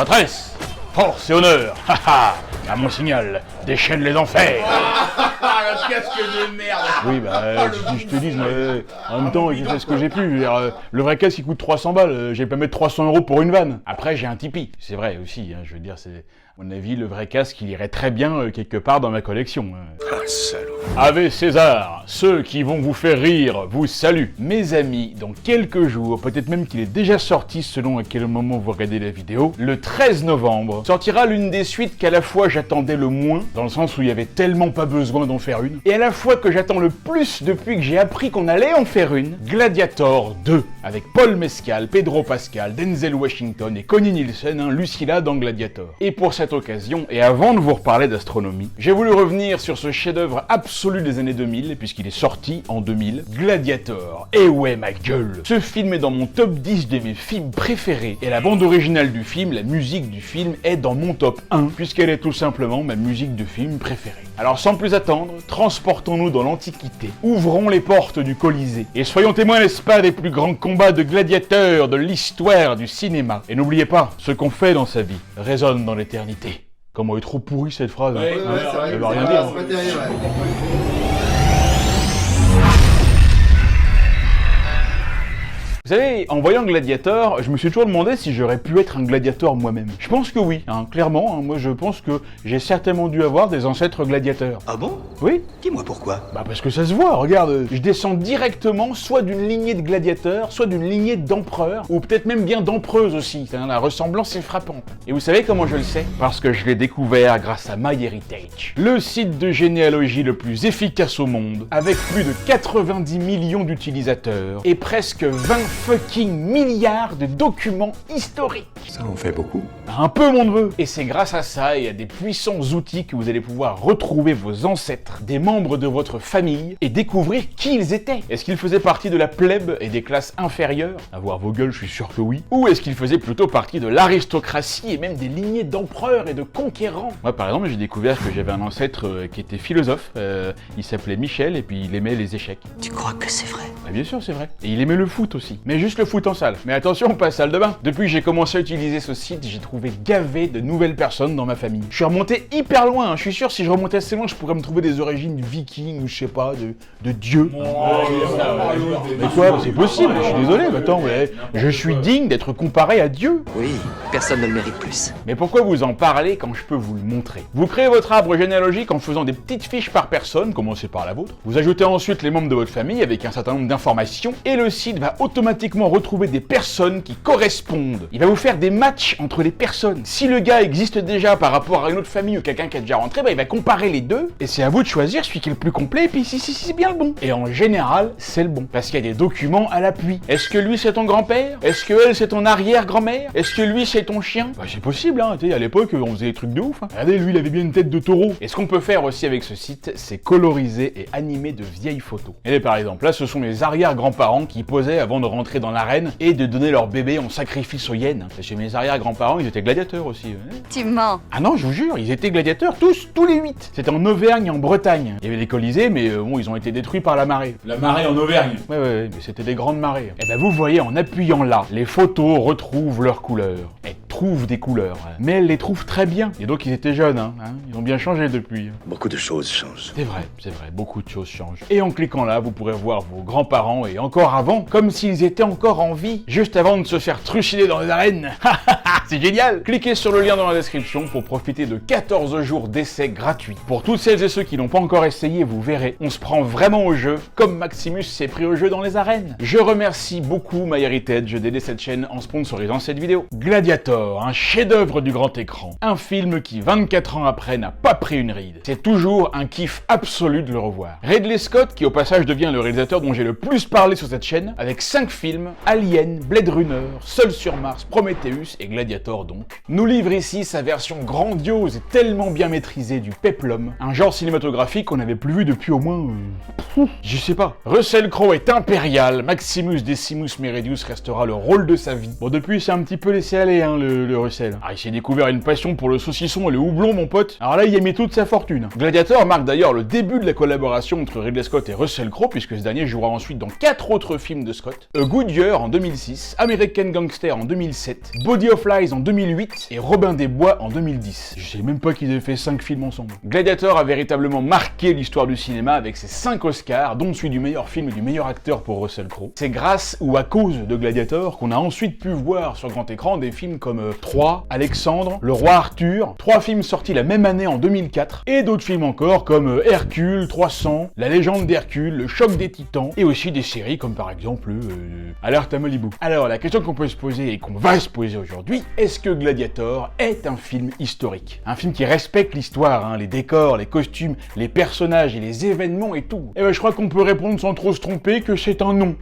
Patresse, force et honneur, haha, à mon signal, déchaîne les enfers. Le casque de merde. Oui, bah, je te dis, mais en même temps, j'ai fait ce que j'ai pu. Je veux dire, le vrai casque, il coûte 300 balles, j'ai pas mettre 300 € pour une vanne. Après, j'ai un Tipeee, c'est vrai aussi, hein, je veux dire, c'est... À mon avis, le vrai casque, il irait très bien quelque part dans ma collection. Ah, salaud. Ave César, ceux qui vont vous faire rire vous saluent. Mes amis, dans quelques jours, peut-être même qu'il est déjà sorti selon à quel moment vous regardez la vidéo, le 13 novembre, sortira l'une des suites qu'à la fois j'attendais le moins, dans le sens où il y avait tellement pas besoin d'en faire une, et à la fois que j'attends le plus depuis que j'ai appris qu'on allait en faire une, Gladiator 2, avec Paul Mescal, Pedro Pascal, Denzel Washington et Connie Nielsen, Lucilla dans Gladiator. Et pour cette occasion, et avant de vous reparler d'astronomie, j'ai voulu revenir sur ce chef-d'œuvre absolu des années 2000, puisqu'il est sorti en 2000, Gladiator. Et ouais, ma gueule! Ce film est dans mon top 10 de mes films préférés, et la bande originale du film, la musique du film, est dans mon top 1, puisqu'elle est tout simplement ma musique de film préférée. Alors sans plus attendre, transportons-nous dans l'Antiquité, ouvrons les portes du Colisée, et soyons témoins, n'est-ce pas, des plus grands combats de gladiateurs de l'histoire du cinéma. Et n'oubliez pas, ce qu'on fait dans sa vie résonne dans l'éternité. Comment est trop pourrie cette phrase, hein. C'est vrai, Elle va rien dire. c'est pas terrible, Vous savez, en voyant Gladiator, je me suis toujours demandé si j'aurais pu être un gladiateur moi-même. Je pense que oui, hein, clairement, hein, moi je pense que j'ai certainement dû avoir des ancêtres gladiateurs. Ah bon? Oui? Dis-moi pourquoi. Bah parce que ça se voit, regarde, je descends directement soit d'une lignée de gladiateurs, soit d'une lignée d'empereurs, ou peut-être même bien d'empereuses aussi, hein, la ressemblance est frappante. Et vous savez comment je le sais? Parce que je l'ai découvert grâce à MyHeritage, le site de généalogie le plus efficace au monde, avec plus de 90 millions d'utilisateurs, et presque 20 fucking milliards de documents historiques. Ça en fait beaucoup. Un peu mon neveu. Et c'est grâce à ça et à des puissants outils que vous allez pouvoir retrouver vos ancêtres, des membres de votre famille, et découvrir qui ils étaient. Est-ce qu'ils faisaient partie de la plèbe et des classes inférieures? À voir vos gueules, je suis sûr que oui. Ou est-ce qu'ils faisaient plutôt partie de l'aristocratie et même des lignées d'empereurs et de conquérants? Moi par exemple, j'ai découvert que j'avais un ancêtre qui était philosophe, il s'appelait Michel et puis il aimait les échecs. Tu crois que c'est vrai? Bah bien sûr, c'est vrai. Et il aimait le foot aussi. Mais juste le foot en salle. Mais attention, pas salle de bain. Depuis que j'ai commencé à utiliser ce site, j'ai trouvé gavé de nouvelles personnes dans ma famille. Je suis remonté hyper loin, hein. Je suis sûr si je remontais assez loin, je pourrais me trouver des origines vikings ou je sais pas, de dieux. Mais quoi, c'est possible, je suis désolé, mais attends, mais je suis digne d'être comparé à Dieu. Oui, personne ne le mérite plus. Mais pourquoi vous en parler quand je peux vous le montrer? Vous créez votre arbre généalogique en faisant des petites fiches par personne, commencez par la vôtre. Vous ajoutez ensuite les membres de votre famille avec un certain nombre d'informations et le site va automatiquement retrouver des personnes qui correspondent. Il va vous faire des matchs entre les personnes. Si le gars existe déjà par rapport à une autre famille ou quelqu'un qui a déjà rentré, bah il va comparer les deux et c'est à vous de choisir celui qui est le plus complet et puis si c'est bien le bon. Et en général, c'est le bon parce qu'il y a des documents à l'appui. Est-ce que lui c'est ton grand-père? Est-ce que elle c'est ton arrière-grand-mère? Est-ce que lui c'est ton chien? Bah c'est possible, hein, tu sais, à l'époque on faisait des trucs de ouf, hein. Regardez, lui il avait bien une tête de taureau. Et ce qu'on peut faire aussi avec ce site, c'est coloriser et animer de vieilles photos. Et par exemple, là ce sont mes arrière-grands-parents qui posaient avant de rentrer dans l'arène et de donner leur bébé en sacrifice aux hyènes. Chez mes arrière-grands-parents, ils étaient gladiateurs aussi. Ouais. Tu mens. Ah non, je vous jure, ils étaient gladiateurs tous les 8. C'était en Auvergne et en Bretagne. Il y avait des colisées, mais bon, ils ont été détruits par la marée. La marée en Auvergne. Ouais, mais c'était des grandes marées. Et ben vous voyez, en appuyant là, les photos retrouvent leurs couleurs. Elles trouvent des couleurs, hein. Mais elles les trouvent très bien. Et donc ils étaient jeunes, hein. Ils ont bien changé depuis. Beaucoup de choses changent. C'est vrai, beaucoup de choses changent. Et en cliquant là, vous pourrez voir vos grands-parents et encore avant, comme s'ils étaient encore en vie, juste avant de se faire trucider dans les arènes. C'est génial! Cliquez sur le lien dans la description pour profiter de 14 jours d'essai gratuit. Pour toutes celles et ceux qui n'ont pas encore essayé, vous verrez, on se prend vraiment au jeu, comme Maximus s'est pris au jeu dans les arènes. Je remercie beaucoup MyHeritage d'aider cette chaîne en sponsorisant cette vidéo. Gladiator, un chef-d'œuvre du grand écran. Un film qui, 24 ans après, n'a pas pris une ride. C'est toujours un kiff absolu de le revoir. Ridley Scott, qui au passage devient le réalisateur dont j'ai le plus parlé sur cette chaîne, avec 5 films, Alien, Blade Runner, Seul sur Mars, Prometheus et Gladiator donc, nous livre ici sa version grandiose et tellement bien maîtrisée du péplum, un genre cinématographique qu'on n'avait plus vu depuis au moins... je sais pas. Russell Crowe est impérial, Maximus Decimus Meridius restera le rôle de sa vie. Bon, depuis c'est un petit peu laissé aller, hein, le Russell. Ah, il s'est découvert une passion pour le saucisson et le houblon, mon pote. Alors là, il y a mis toute sa fortune. Gladiator marque d'ailleurs le début de la collaboration entre Ridley Scott et Russell Crowe, puisque ce dernier jouera ensuite dans 4 autres films de Scott. A Good Year en 2006, American Gangster en 2007, Body of Lies en 2008 et Robin des Bois en 2010. Je sais même pas qu'ils avaient fait 5 films ensemble. Gladiator a véritablement marqué l'histoire du cinéma avec ses 5 Oscars, dont celui du meilleur film et du meilleur acteur pour Russell Crowe. C'est grâce ou à cause de Gladiator qu'on a ensuite pu voir sur grand écran des films comme Troie, Alexandre, Le Roi Arthur, 3 films sortis la même année en 2004, et d'autres films encore comme Hercule, 300, La Légende d'Hercule, Le Choc des Titans, et aussi des séries comme par exemple Alerte à Malibu. Alors la question qu'on peut se poser et qu'on va se poser aujourd'hui, est-ce que Gladiator est un film historique? Un film qui respecte l'histoire, hein, les décors, les costumes, les personnages et les événements et tout? Eh ben je crois qu'on peut répondre sans trop se tromper que c'est un non,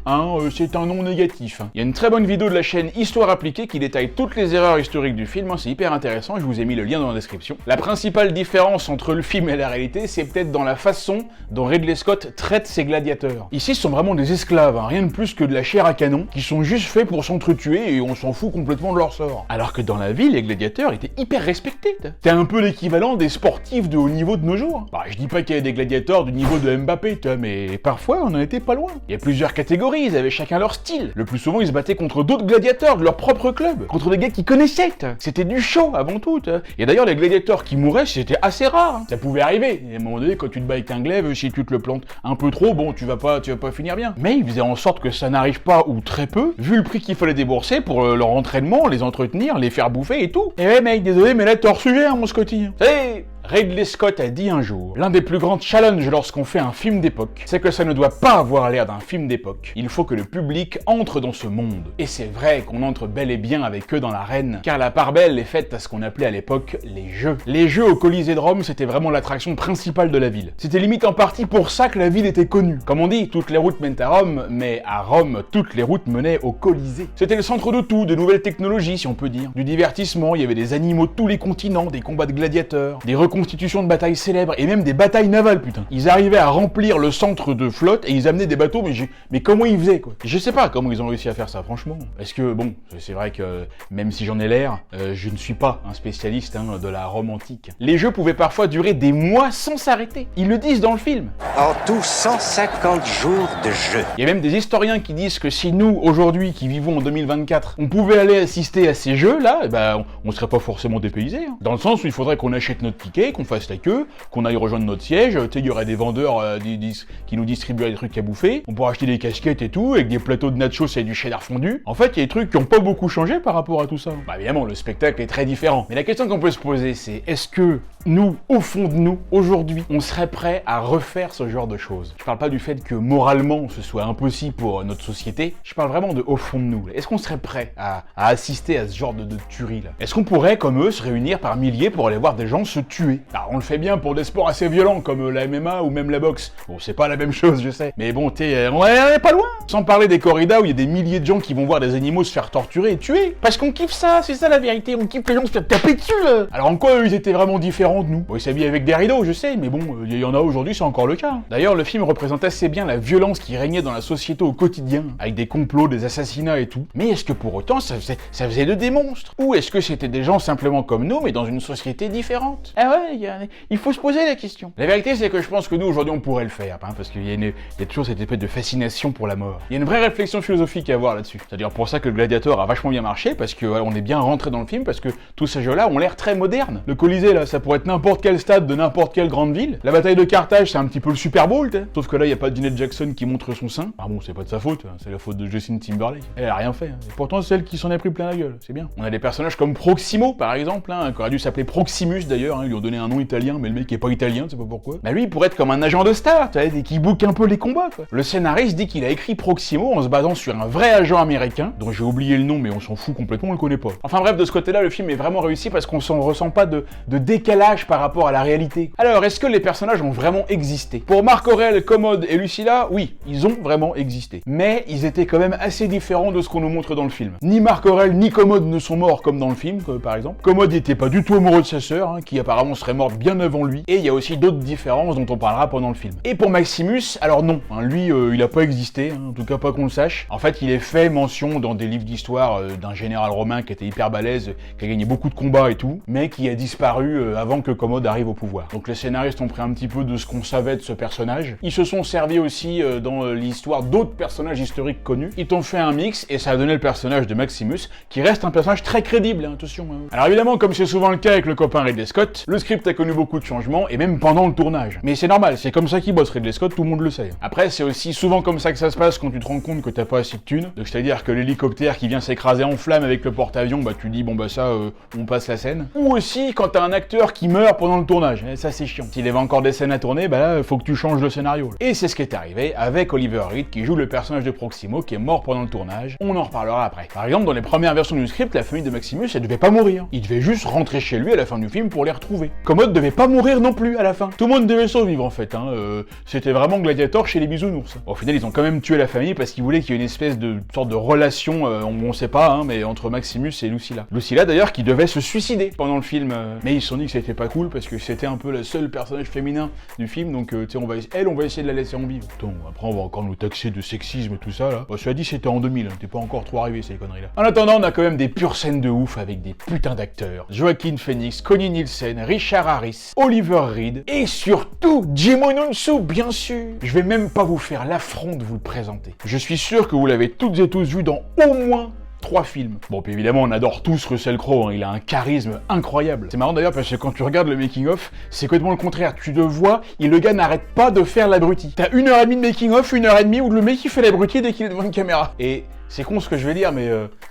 c'est un non négatif. Il y a une très bonne vidéo de la chaîne Histoire Appliquée qui détaille toutes les erreurs historiques du film, c'est hyper intéressant, je vous ai mis le lien dans la description. La principale différence entre le film et la réalité, c'est peut-être dans la façon dont Ridley Scott traite ses gladiateurs. Ici, ce sont vraiment des esclaves, rien de plus que de la chair à canon, qui sont juste faits pour s'entretuer et on s'en fout complètement de leur sort. Alors que dans la vie, les gladiateurs étaient hyper respectés. T'es un peu l'équivalent des sportifs de haut niveau de nos jours. Bah, je dis pas qu'il y avait des gladiateurs du niveau de Mbappé, mais parfois on en était pas loin. Il y a plusieurs catégories, ils avaient chacun leur style. Le plus souvent, ils se battaient contre d'autres gladiateurs de leur propre club, contre des gars qu'ils connaissaient. C'était du show avant tout. Et d'ailleurs, les gladiateurs qui mouraient, c'était assez rare. Ça pouvait arriver. Et à un moment donné, quand tu te bats avec un glaive, si tu te le plantes un peu trop, bon, tu vas pas finir bien. Mais ils faisaient en sorte que ça n'arrive pas, ou très peu, vu le prix qu'il fallait débourser pour leur entraînement, les entretenir, les faire bouffer et tout. Et ouais, mec, désolé, mais là, t'es hors sujet, mon Scotty. Hey, Ridley Scott a dit un jour, l'un des plus grands challenges lorsqu'on fait un film d'époque, c'est que ça ne doit pas avoir l'air d'un film d'époque. Il faut que le public entre dans ce monde. Et c'est vrai qu'on entre bel et bien avec eux dans l'arène, car la part belle est faite à ce qu'on appelait à l'époque les jeux. Les jeux au Colisée de Rome, c'était vraiment l'attraction principale de la ville. C'était limite en partie pour ça que la ville était connue. Comme on dit, toutes les routes mènent à Rome, mais à Rome, toutes les routes menaient au Colisée. C'était le centre de tout, de nouvelles technologies si on peut dire, du divertissement, il y avait des animaux de tous les continents, des combats de gladiateurs, des reconstitutions de batailles célèbres et même des batailles navales, putain. Ils arrivaient à remplir le centre de flotte et ils amenaient des bateaux, mais comment ils faisaient, quoi? Je sais pas comment ils ont réussi à faire ça, franchement. Parce que, bon, c'est vrai que même si j'en ai l'air, je ne suis pas un spécialiste de la Rome antique. Les jeux pouvaient parfois durer des mois sans s'arrêter. Ils le disent dans le film. En tout, 150 jours de jeu. Il y a même des historiens qui disent que si nous, aujourd'hui, qui vivons en 2024, on pouvait aller assister à ces jeux-là, eh ben, on serait pas forcément dépaysés. Dans le sens où il faudrait qu'on achète notre ticket, qu'on fasse la queue, qu'on aille rejoindre notre siège, il y aurait des vendeurs qui nous distribueraient des trucs à bouffer, on pourrait acheter des casquettes et tout, avec des plateaux de nachos et du cheddar fondu. En fait, il y a des trucs qui ont pas beaucoup changé par rapport à tout ça. Bah évidemment, le spectacle est très différent. Mais la question qu'on peut se poser, c'est est-ce que nous, au fond de nous, aujourd'hui, on serait prêt à refaire ce genre de choses? Je parle pas du fait que moralement, ce soit impossible pour notre société, je parle vraiment de au fond de nous. Est-ce qu'on serait prêt à assister à ce genre de tuerie là? Est-ce qu'on pourrait, comme eux, se réunir par milliers pour aller voir des gens se tuer? Alors, on le fait bien pour des sports assez violents comme la MMA ou même la boxe. Bon, c'est pas la même chose, je sais. Mais bon, on est pas loin. Sans parler des corridas où il y a des milliers de gens qui vont voir des animaux se faire torturer et tuer. Parce qu'on kiffe ça, c'est ça la vérité. On kiffe les gens se faire taper dessus, là. Alors en quoi eux, ils étaient vraiment différents de nous? Bon, ils s'habillaient avec des rideaux, je sais, mais bon, il y en a aujourd'hui, c'est encore le cas. D'ailleurs, le film représente assez bien la violence qui régnait dans la société au quotidien, avec des complots, des assassinats et tout. Mais est-ce que pour autant, ça faisait de des monstres? Ou est-ce que c'était des gens simplement comme nous, mais dans une société différente? Ah ouais, il faut se poser la question. La vérité, c'est que je pense que nous, aujourd'hui, on pourrait le faire, parce qu'il y a toujours cette espèce de fascination pour la mort. Il y a une vraie réflexion philosophique à avoir là-dessus. C'est-à-dire pour ça que le Gladiator a vachement bien marché, parce que on est bien rentré dans le film, parce que tous ces jeux-là ont l'air très modernes. Le Colisée, là, ça pourrait être n'importe quel stade de n'importe quelle grande ville. La bataille de Carthage, c'est un petit peu le Super Bowl, sauf que là, il n'y a pas Janet Jackson qui montre son sein. Ah bon, c'est pas de sa faute, c'est la faute de Justin Timberlake. Elle a rien fait. Et pourtant, c'est elle qui s'en a pris plein la gueule, c'est bien. On a des personnages comme Proximo, par exemple, qui aurait dû s'appeler Proximus d'ailleurs, ils lui ont donné un nom italien, mais le mec est pas italien, c'est pas pourquoi. Bah lui, il pourrait être comme un agent de star, et qui book un peu les combats, quoi. Le scénariste dit qu'il a écrit Proximo en se basant sur un vrai agent américain, dont j'ai oublié le nom, mais on s'en fout complètement, on le connaît pas. Enfin bref, de ce côté-là, le film est vraiment réussi parce qu'on s'en ressent pas de décalage par rapport à la réalité. Alors, est-ce que les personnages ont vraiment existé? Pour Marc Aurèle, Commode et Lucilla, oui, ils ont vraiment existé. Mais ils étaient quand même assez différents de ce qu'on nous montre dans le film. Ni Marc Aurèle ni Commode ne sont morts comme dans le film, par exemple. Commode n'était pas du tout amoureux de sa sœur, qui apparemment serait morte bien avant lui, et il y a aussi d'autres différences dont on parlera pendant le film. Et pour Maximus, alors non, hein, lui il a pas existé, hein, en tout cas pas qu'on le sache. En fait il est fait mention dans des livres d'histoire d'un général romain qui était hyper balèze, qui a gagné beaucoup de combats et tout, mais qui a disparu avant que Commode arrive au pouvoir. Donc les scénaristes ont pris un petit peu de ce qu'on savait de ce personnage. Ils se sont servis aussi dans l'histoire d'autres personnages historiques connus. Ils t'ont fait un mix et ça a donné le personnage de Maximus, qui reste un personnage très crédible, hein, attention. Hein. Alors évidemment, comme c'est souvent le cas avec le copain Ridley Scott, le script a connu beaucoup de changements, et même pendant le tournage. Mais c'est normal, c'est comme ça qu'il bosse Ridley Scott, tout le monde le sait. Après, c'est aussi souvent comme ça que ça se passe quand tu te rends compte que t'as pas assez de thunes. Donc c'est-à-dire que l'hélicoptère qui vient s'écraser en flammes avec le porte-avions, bah tu dis bon bah ça, on passe la scène. Ou aussi quand t'as un acteur qui meurt pendant le tournage, et ça c'est chiant. S'il y avait encore des scènes à tourner, bah là, faut que tu changes le scénario. Et c'est ce qui est arrivé avec Oliver Reed qui joue le personnage de Proximo qui est mort pendant le tournage. On en reparlera après. Par exemple, dans les premières versions du script, la famille de Maximus, elle devait pas mourir. Il devait juste rentrer chez lui à la fin du film pour les retrouver. Commode devait pas mourir non plus à la fin. Tout le monde devait survivre en fait. Hein. C'était vraiment Gladiator chez les bisounours. Au final, ils ont quand même tué la famille parce qu'ils voulaient qu'il y ait une espèce de sorte de relation, on sait pas, hein, mais entre Maximus et Lucilla. Lucilla d'ailleurs qui devait se suicider pendant le film, mais ils se sont dit que c'était pas cool parce que c'était un peu le seul personnage féminin du film, donc tu sais, on va essayer de la laisser en vivre. Attends, après on va encore nous taxer de sexisme et tout ça là. Bon, cela dit, c'était en 2000, hein, t'es pas encore trop arrivé ces conneries là. En attendant, on a quand même des pures scènes de ouf avec des putains d'acteurs. Joaquin Phoenix, Connie Nielsen, Richard Harris, Oliver Reed et surtout Jimon Hounsou, bien sûr. Je vais même pas vous faire l'affront de vous le présenter. Je suis sûr que vous l'avez toutes et tous vu dans au moins 3 films. Bon, puis évidemment, on adore tous Russell Crowe, hein, il a un charisme incroyable. C'est marrant d'ailleurs parce que quand tu regardes le making-of, c'est complètement le contraire. Tu le vois, et le gars n'arrête pas de faire l'abruti. T'as 1h30 de making-of, 1h30 où le mec il fait l'abruti dès qu'il est devant une caméra. Et c'est con ce que je vais dire, mais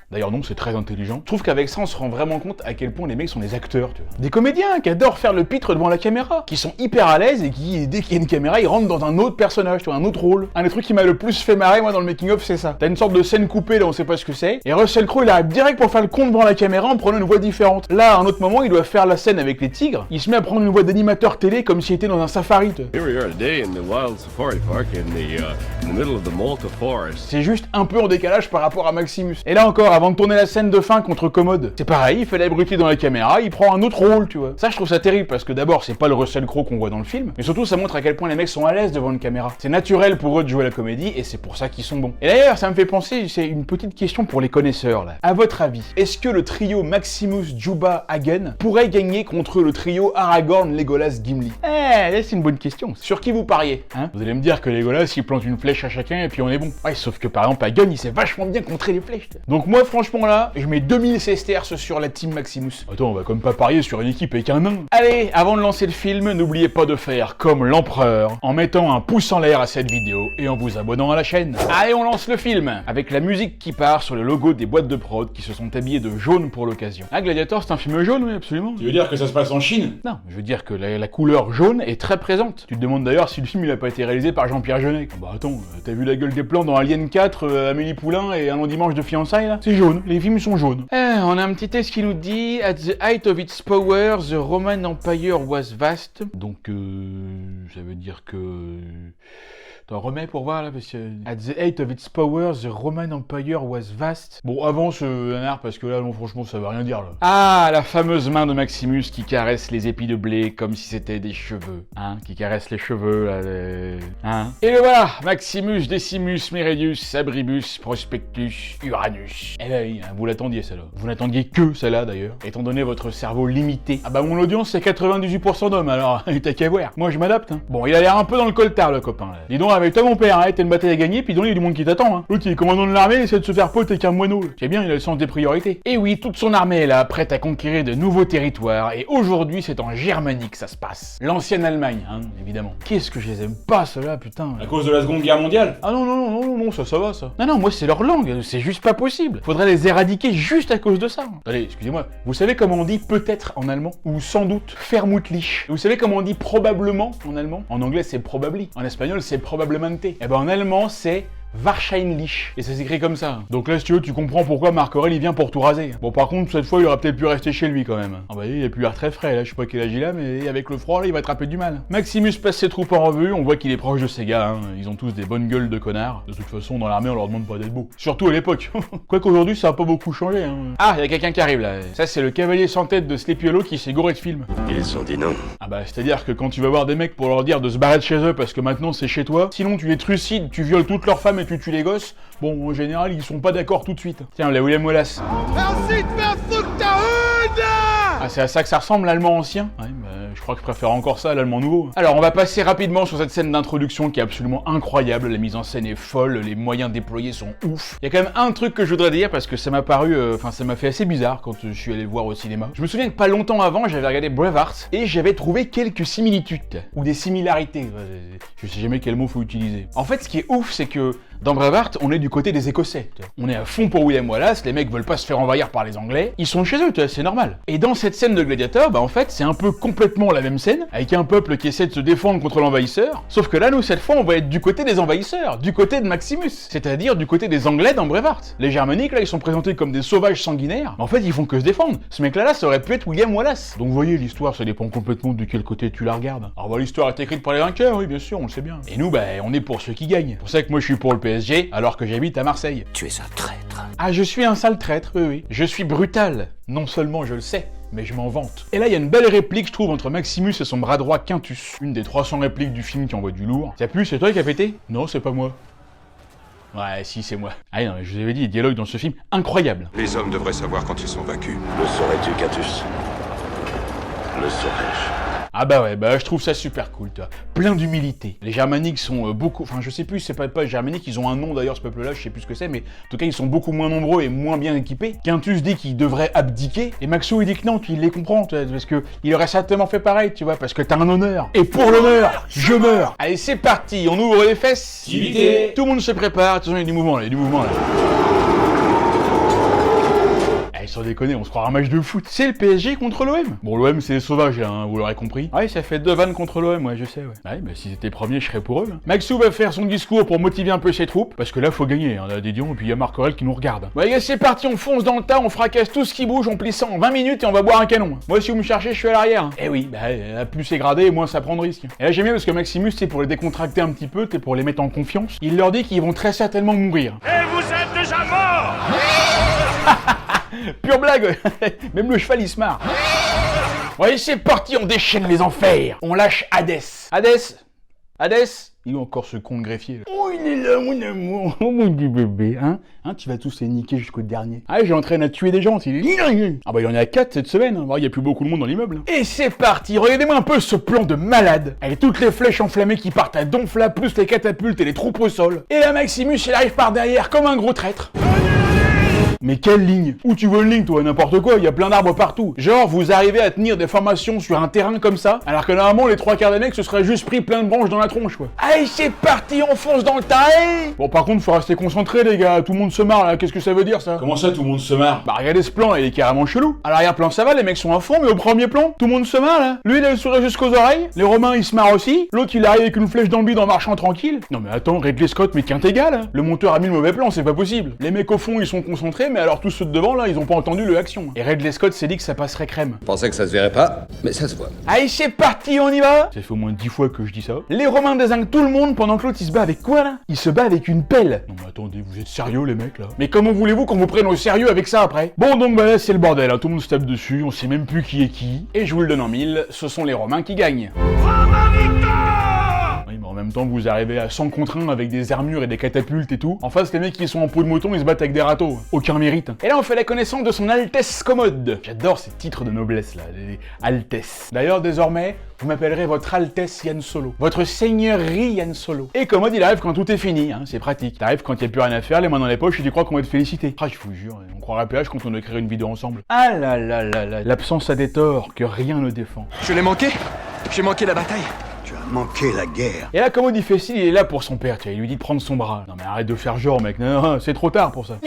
d'ailleurs non, c'est très intelligent. Je trouve qu'avec ça, on se rend vraiment compte à quel point les mecs sont des acteurs, tu vois. Des comédiens qui adorent faire le pitre devant la caméra, qui sont hyper à l'aise et qui, dès qu'il y a une caméra, ils rentrent dans un autre personnage, tu vois, un autre rôle. Un des trucs qui m'a le plus fait marrer, moi, dans le making-of, c'est ça. T'as une sorte de scène coupée, là, on sait pas ce que c'est, et Russell Crowe, il arrive direct pour faire le con devant la caméra en prenant une voix différente. Là, à un autre moment, il doit faire la scène avec les tigres, il se met à prendre une voix d'animateur télé comme s'il était dans un safari, tu vois. Here we are today in the Wild Safari Park in the middle of the Malta Forest. C'est juste un peu en décalage par rapport à Maximus. Et là encore, avant de tourner la scène de fin contre Commode, c'est pareil, il fait l'abruti dans la caméra, il prend un autre rôle, tu vois. Ça, je trouve ça terrible parce que d'abord, c'est pas le Russell Crowe qu'on voit dans le film, mais surtout, ça montre à quel point les mecs sont à l'aise devant une caméra. C'est naturel pour eux de jouer la comédie et c'est pour ça qu'ils sont bons. Et d'ailleurs, ça me fait penser, c'est une petite question pour les connaisseurs là. À votre avis, est-ce que le trio Maximus, Juba, Hagen pourrait gagner contre le trio Aragorn, Legolas, Gimli? C'est une bonne question. Sur qui vous pariez, hein? Vous allez me dire que Legolas, il plante une flèche à chacun et puis on est bon. Ouais, sauf que par exemple, Hagen, il sait vachement bien contrer les flèches. Donc moi, franchement là, je mets 2000 sesterces sur la team Maximus. Attends, on va comme pas parier sur une équipe avec un nain. Allez, avant de lancer le film, n'oubliez pas de faire comme l'empereur, en mettant un pouce en l'air à cette vidéo et en vous abonnant à la chaîne. Allez, on lance le film, avec la musique qui part sur le logo des boîtes de prod qui se sont habillées de jaune pour l'occasion. Ah, Gladiator, c'est un film jaune, oui, absolument. Tu veux dire que ça se passe en Chine? Non, je veux dire que la couleur jaune est très présente. Tu te demandes d'ailleurs si le film il a pas été réalisé par Jean-Pierre Jeunet. Bah attends, t'as vu la gueule des plans dans Alien 4, Amélie Poulain et Un long dimanche de fiançailles là? C'est jaune, les films sont jaunes. On a un petit texte qui nous dit At the height of its power, the Roman Empire was vast. Donc ça veut dire que... T'en remets pour voir là parce que... At the height of its power, the Roman Empire was vast. Bon, avance Nanar parce que là, non, franchement, ça veut rien dire là. Ah, la fameuse main de Maximus qui caresse les épis de blé comme si c'était des cheveux. Hein, qui caresse les cheveux là. Hein. Et le voilà, Maximus, Decimus, Meridius, Abribus, Prospectus, Uranus. Eh ben oui, hein, vous l'attendiez celle-là. Vous n'attendiez que celle-là d'ailleurs, étant donné votre cerveau limité. Ah bah mon audience c'est 98% d'hommes alors, t'as qu'à voir. Moi je m'adapte. Hein. Bon, il a l'air un peu dans le coltard le copain là. Dis donc avec toi mon père, hein, t'as une bataille à gagner, puis donc il y a du monde qui t'attend. Hein. L'autre il est commandant de l'armée, il essaie de se faire pote avec un moineau. C'est bien, il a le sens des priorités. Et oui, toute son armée est là, prête à conquérir de nouveaux territoires, et aujourd'hui c'est en Germanie que ça se passe. L'ancienne Allemagne, hein, évidemment. Qu'est-ce que je les aime pas ceux-là, putain. À cause de la Seconde Guerre mondiale? Ah non, ça va ça. Non, moi c'est leur langue, c'est juste pas possible. Faudrait les éradiquer juste à cause de ça. Allez, excusez-moi, vous savez comment on dit peut-être en allemand? Ou sans doute, vermutlich. Vous savez comment on dit probablement en allemand? En anglais c'est probably, en espagnol c'est probablemente. Et ben en allemand c'est Wahrscheinlich. Et ça s'écrit comme ça. Donc là, si tu veux, tu comprends pourquoi Marc Aurèle il vient pour tout raser. Bon, par contre, cette fois, il aurait peut-être pu rester chez lui quand même. Ah bah, il a plus l'air très frais, là, je sais pas quel âge il a, mais avec le froid, là, il va attraper du mal. Maximus passe ses troupes en revue, on voit qu'il est proche de ses gars, hein. Ils ont tous des bonnes gueules de connards. De toute façon, dans l'armée, on leur demande pas d'être beau. Surtout à l'époque. Quoi qu'aujourd'hui, ça a pas beaucoup changé, hein. Ah, il y a quelqu'un qui arrive là. Ça, c'est le cavalier sans tête de Sleepy Hollow qui s'est gouré de film. Ils ont dit non. Ah bah, c'est-à-dire que quand tu vas voir des mecs pour leur dire de se barrer de chez eux parce que maintenant c'est chez toi, sinon tu les trucides, tu violes toutes leurs femmes et tu tues les gosses, bon, en général, ils sont pas d'accord tout de suite. Tiens, la William Wallace. Merci de faire foutre ta hude! Ah, c'est à ça que ça ressemble, l'allemand ancien? Ouais, bah, je crois que je préfère encore ça à l'allemand nouveau. Alors, on va passer rapidement sur cette scène d'introduction qui est absolument incroyable. La mise en scène est folle, les moyens déployés sont ouf. Il y a quand même un truc que je voudrais dire parce que ça m'a paru, ça m'a fait assez bizarre quand je suis allé le voir au cinéma. Je me souviens que pas longtemps avant, j'avais regardé Braveheart et j'avais trouvé quelques similitudes ou des similarités. Je sais jamais quel mot faut utiliser. En fait, ce qui est ouf, c'est que dans Braveheart, on est du côté des Écossais. On est à fond pour William Wallace, les mecs veulent pas se faire envahir par les Anglais, ils sont chez eux, c'est normal. Et dans cette scène de Gladiator, bah en fait, c'est un peu complètement la même scène, avec un peuple qui essaie de se défendre contre l'envahisseur, sauf que là, nous, cette fois, on va être du côté des envahisseurs, du côté de Maximus, c'est-à-dire du côté des Anglais dans Braveheart. Les Germaniques, là, ils sont présentés comme des sauvages sanguinaires, mais en fait, ils font que se défendre. Ce mec-là, ça aurait pu être William Wallace. Donc vous voyez, l'histoire, ça dépend complètement de quel côté tu la regardes. Alors bah, l'histoire est écrite par les vainqueurs, oui, bien sûr, on le sait bien. Et nous, bah, on est pour ceux qui gagnent. C'est pour ça que moi, je suis pour le PSG, alors que j'habite à Marseille. Tu es un traître. Ah, je suis un sale traître, oui, oui. Je suis brutal. Non seulement je le sais, mais je m'en vante. Et là, il y a une belle réplique, je trouve, entre Maximus et son bras droit Quintus. Une des 300 répliques du film qui envoie du lourd. T'as pu, c'est toi qui as pété? Non, c'est pas moi. Ouais, si, c'est moi. Ah non, mais je vous avais dit, les dialogues dans ce film, incroyables. Les hommes devraient savoir quand ils sont vaincus. Le saurais-tu, Catus? Le saurais-je? Ah bah ouais, bah je trouve ça super cool, toi. Plein d'humilité. Les Germaniques sont beaucoup... Enfin, je sais plus, c'est pas les Germaniques, ils ont un nom d'ailleurs, ce peuple-là, je sais plus ce que c'est, mais en tout cas, ils sont beaucoup moins nombreux et moins bien équipés. Quintus dit qu'il devrait abdiquer, et Maxo, il dit que non, qu'il les comprend, tu vois, parce que il aurait certainement fait pareil, tu vois, parce que t'as un honneur. Et pour l'honneur, je meurs. Allez, c'est parti, on ouvre les fesses. Activité. Tout le monde se prépare, attention, il y a du mouvement, là, il y a du mouvement, là. Sans déconner, on se croira un match de foot. C'est le PSG contre l'OM. Bon, l'OM, c'est les sauvages, là, hein, vous l'aurez compris. Ouais, ça fait 2 vannes contre l'OM, ouais, je sais, ouais. Ouais, bah si c'était premier, je serais pour eux. Hein. Maxou va faire son discours pour motiver un peu ses troupes, parce que là, faut gagner, hein, là, Didion, et puis il y a Marc Aurèle qui nous regarde. Ouais, gars, c'est parti, on fonce dans le tas, on fracasse tout ce qui bouge, on plie ça en 20 minutes et on va boire un canon. Moi, si vous me cherchez, je suis à l'arrière. Hein. Eh oui, bah, plus c'est gradé, moins ça prend de risques. Et là, j'aime bien parce que Maximus, c'est pour les décontracter un petit peu, t'es pour les mettre en confiance. Il leur dit qu'ils vont très certainement mourir. Et vous êtes déjà mort! Pure blague. Même le cheval il se marre. Ouais, c'est parti, on déchaîne les enfers. On lâche Hadès. Hadès. Il est encore ce con de greffier là. Oh, il est là, mon amour. Oh, mon petit bébé, hein. Tu vas tous les niquer jusqu'au dernier. Ah, j'ai entraîné à tuer des gens, Ah bah, il y en a 4 cette semaine. Hein. Il y a plus beaucoup de monde dans l'immeuble. Et c'est parti. Regardez-moi un peu ce plan de malade. Avec toutes les flèches enflammées qui partent à donfla, plus les catapultes et les troupes au sol. Et là, Maximus, il arrive par derrière comme un gros traître. Mais quelle ligne? Où tu veux une ligne, toi? N'importe quoi, il y a plein d'arbres partout. Genre, vous arrivez à tenir des formations sur un terrain comme ça, alors que normalement, les 3 quarts des mecs se seraient juste pris plein de branches dans la tronche, quoi. Allez, c'est parti, on fonce dans le tas. Bon, par contre, faut rester concentré, les gars. Tout le monde se marre, là. Qu'est-ce que ça veut dire, ça? Comment ça, tout le monde se marre? Bah, regardez ce plan, là, il est carrément chelou. À l'arrière-plan, ça va, les mecs sont à fond, mais au premier plan, tout le monde se marre, là. Lui, il a le sourire jusqu'aux oreilles. Les Romains, ils se marrent aussi. L'autre, il arrive avec une flèche dans le bide en marchant tranquille. Non, mais attends, Ridley Scott, mais quinte égale, hein. Le monteur a mis le mauvais plan, c'est pas possible. Les mecs au fond, ils sont concentrés, mais alors tous ceux de devant, là, ils ont pas entendu le action. Et Ridley Scott s'est dit que ça passerait crème. Je pensais que ça se verrait pas, mais ça se voit. Allez, c'est parti, on y va. Ça fait au moins 10 fois que je dis ça. Les Romains désinguent tout le monde pendant que l'autre, il se bat avec quoi, là? Il se bat avec une pelle. Non, mais attendez, vous êtes sérieux, les mecs, là? Mais comment voulez-vous qu'on vous prenne au sérieux avec ça, après? Bon, donc, bah là, c'est le bordel, hein. Tout le monde se tape dessus, on sait même plus qui est qui. Et je vous le donne en 1000, ce sont les Romains qui gagnent. Oui, mais en même temps, vous arrivez à 100 contre 1 avec des armures et des catapultes et tout. En face, les mecs qui sont en peau de mouton, ils se battent avec des râteaux. Aucun mérite. Et là, on fait la connaissance de son Altesse Commode. J'adore ces titres de noblesse, là, les Altesses. D'ailleurs, désormais, vous m'appellerez votre Altesse Yann Solo. Votre Seigneurie Yann Solo. Et Commode, il arrive quand tout est fini, hein, c'est pratique. Il arrive quand il n'y a plus rien à faire, les mains dans les poches, et tu crois qu'on va te féliciter. Ah, je vous jure, on croirait à PH quand on écrirait une vidéo ensemble. Ah là là là là, l'absence a des torts que rien ne défend. Je l'ai manqué? J'ai manqué la bataille. Tu as manqué la guerre. Et là, Commode, il fait il est là pour son père, tu vois, il lui dit de prendre son bras. Non mais arrête de faire genre, mec, non, c'est trop tard pour ça.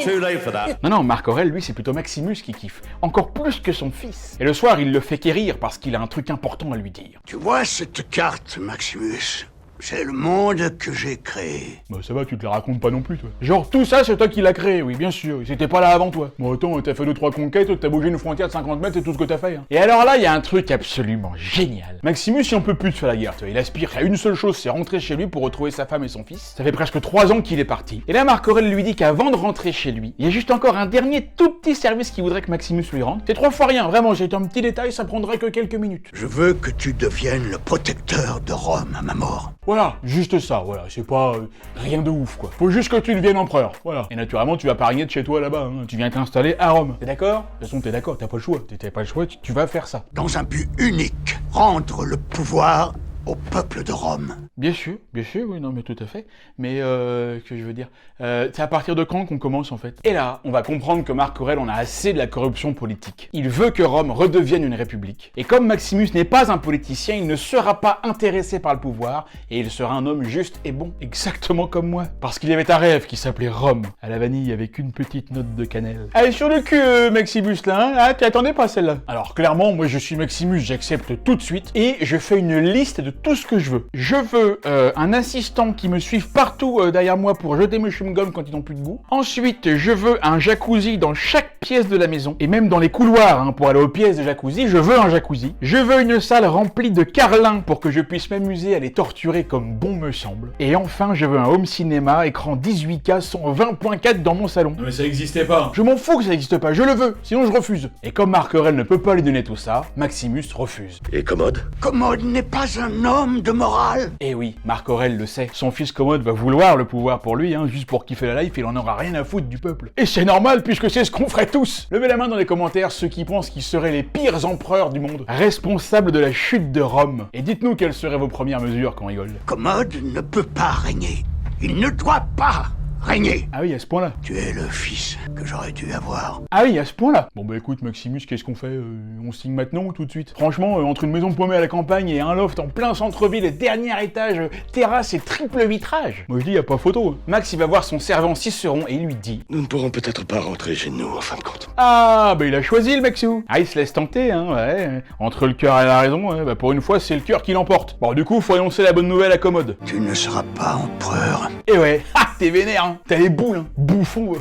Non, Marc Aurèle, lui, c'est plutôt Maximus qui kiffe. Encore plus que son fils. Et le soir, il le fait quérir parce qu'il a un truc important à lui dire. Tu vois cette carte, Maximus? C'est le monde que j'ai créé. Bah ça va, tu te la racontes pas non plus, toi. Genre, tout ça, c'est toi qui l'as créé, oui, bien sûr. C'était pas là avant toi. Bon, attends, t'as fait 2-3 conquêtes, t'as bougé une frontière de 50 mètres, c'est tout ce que t'as fait. Hein. Et alors là, il y a un truc absolument génial. Maximus, il en peut plus de faire la guerre, toi. Il aspire à une seule chose, c'est rentrer chez lui pour retrouver sa femme et son fils. Ça fait presque 3 ans qu'il est parti. Et là, Marc Aurèle lui dit qu'avant de rentrer chez lui, il y a juste encore un dernier tout petit service qu'il voudrait que Maximus lui rende. C'est 3 fois rien, vraiment, j'ai un petit détail, ça prendrait que quelques minutes. Je veux que tu deviennes le protecteur de Rome à ma mort. Voilà, juste ça, voilà, c'est pas rien de ouf, quoi. Faut juste que tu deviennes empereur, voilà. Et naturellement, tu vas pas régner de chez toi là-bas, hein. Tu viens t'installer à Rome. T'es d'accord? De toute façon, t'es d'accord, t'as pas le choix. T'as pas le choix, tu vas faire ça. Dans un but unique, rendre le pouvoir au peuple de Rome. Bien sûr, oui, non mais tout à fait. Mais, que je veux dire, c'est à partir de quand qu'on commence en fait? Et là, on va comprendre que Marc Aurèle en a assez de la corruption politique. Il veut que Rome redevienne une république. Et comme Maximus n'est pas un politicien, il ne sera pas intéressé par le pouvoir, et il sera un homme juste et bon, exactement comme moi. Parce qu'il y avait un rêve qui s'appelait Rome, à la vanille avec une petite note de cannelle. Allez, sur le cul, Maximus, là, hein? Ah, t'y attendais pas celle-là? Alors, clairement, moi je suis Maximus, j'accepte tout de suite, et je fais une liste de tout ce que je veux. Je veux un assistant qui me suive partout derrière moi pour jeter mes chewing-gums quand ils n'ont plus de goût. Ensuite, je veux un jacuzzi dans chaque pièce de la maison, et même dans les couloirs, hein, pour aller aux pièces de jacuzzi, je veux un jacuzzi. Je veux une salle remplie de carlins pour que je puisse m'amuser à les torturer comme bon me semble. Et enfin, je veux un home cinéma, écran 18K, 120.4 dans mon salon. Non mais ça existait pas. Je m'en fous que ça n'existe pas, je le veux, sinon je refuse. Et comme Marc Aurèle ne peut pas lui donner tout ça, Maximus refuse. Et Commode? Commode n'est pas un homme de morale. Eh oui, Marc Aurèle le sait. Son fils Commode va vouloir le pouvoir pour lui, hein, juste pour kiffer la life, il en aura rien à foutre du peuple. Et c'est normal, puisque c'est ce qu'on ferait tous. Levez la main dans les commentaires ceux qui pensent qu'ils seraient les pires empereurs du monde, responsables de la chute de Rome. Et dites-nous quelles seraient vos premières mesures qu'on rigole. Commode ne peut pas régner. Il ne doit pas régner. Ah oui, à ce point-là. Tu es le fils que j'aurais dû avoir. Ah oui, à ce point-là. Bon bah écoute Maximus, qu'est-ce qu'on fait? On signe maintenant ou tout de suite? Franchement, entre une maison paumée à la campagne et un loft en plein centre-ville et dernier étage, terrasse et triple vitrage, moi je dis y a pas photo. Max il va voir son servant Cicéron et il lui dit: Nous ne pourrons peut-être pas rentrer chez nous en fin de compte. Ah bah il a choisi le Maxou. Ah il se laisse tenter, hein, ouais. Entre le cœur et la raison, ouais, bah pour une fois c'est le cœur qui l'emporte. Bon du coup faut annoncer la bonne nouvelle à Commode. Tu ne seras pas empereur. Et ouais, ha, t'es vénère, hein. T'as les boules, hein. Bouffon,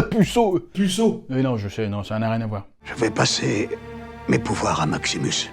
puceau. Puceau. Mais non je sais, non ça n'a rien à voir. Je vais passer mes pouvoirs à Maximus.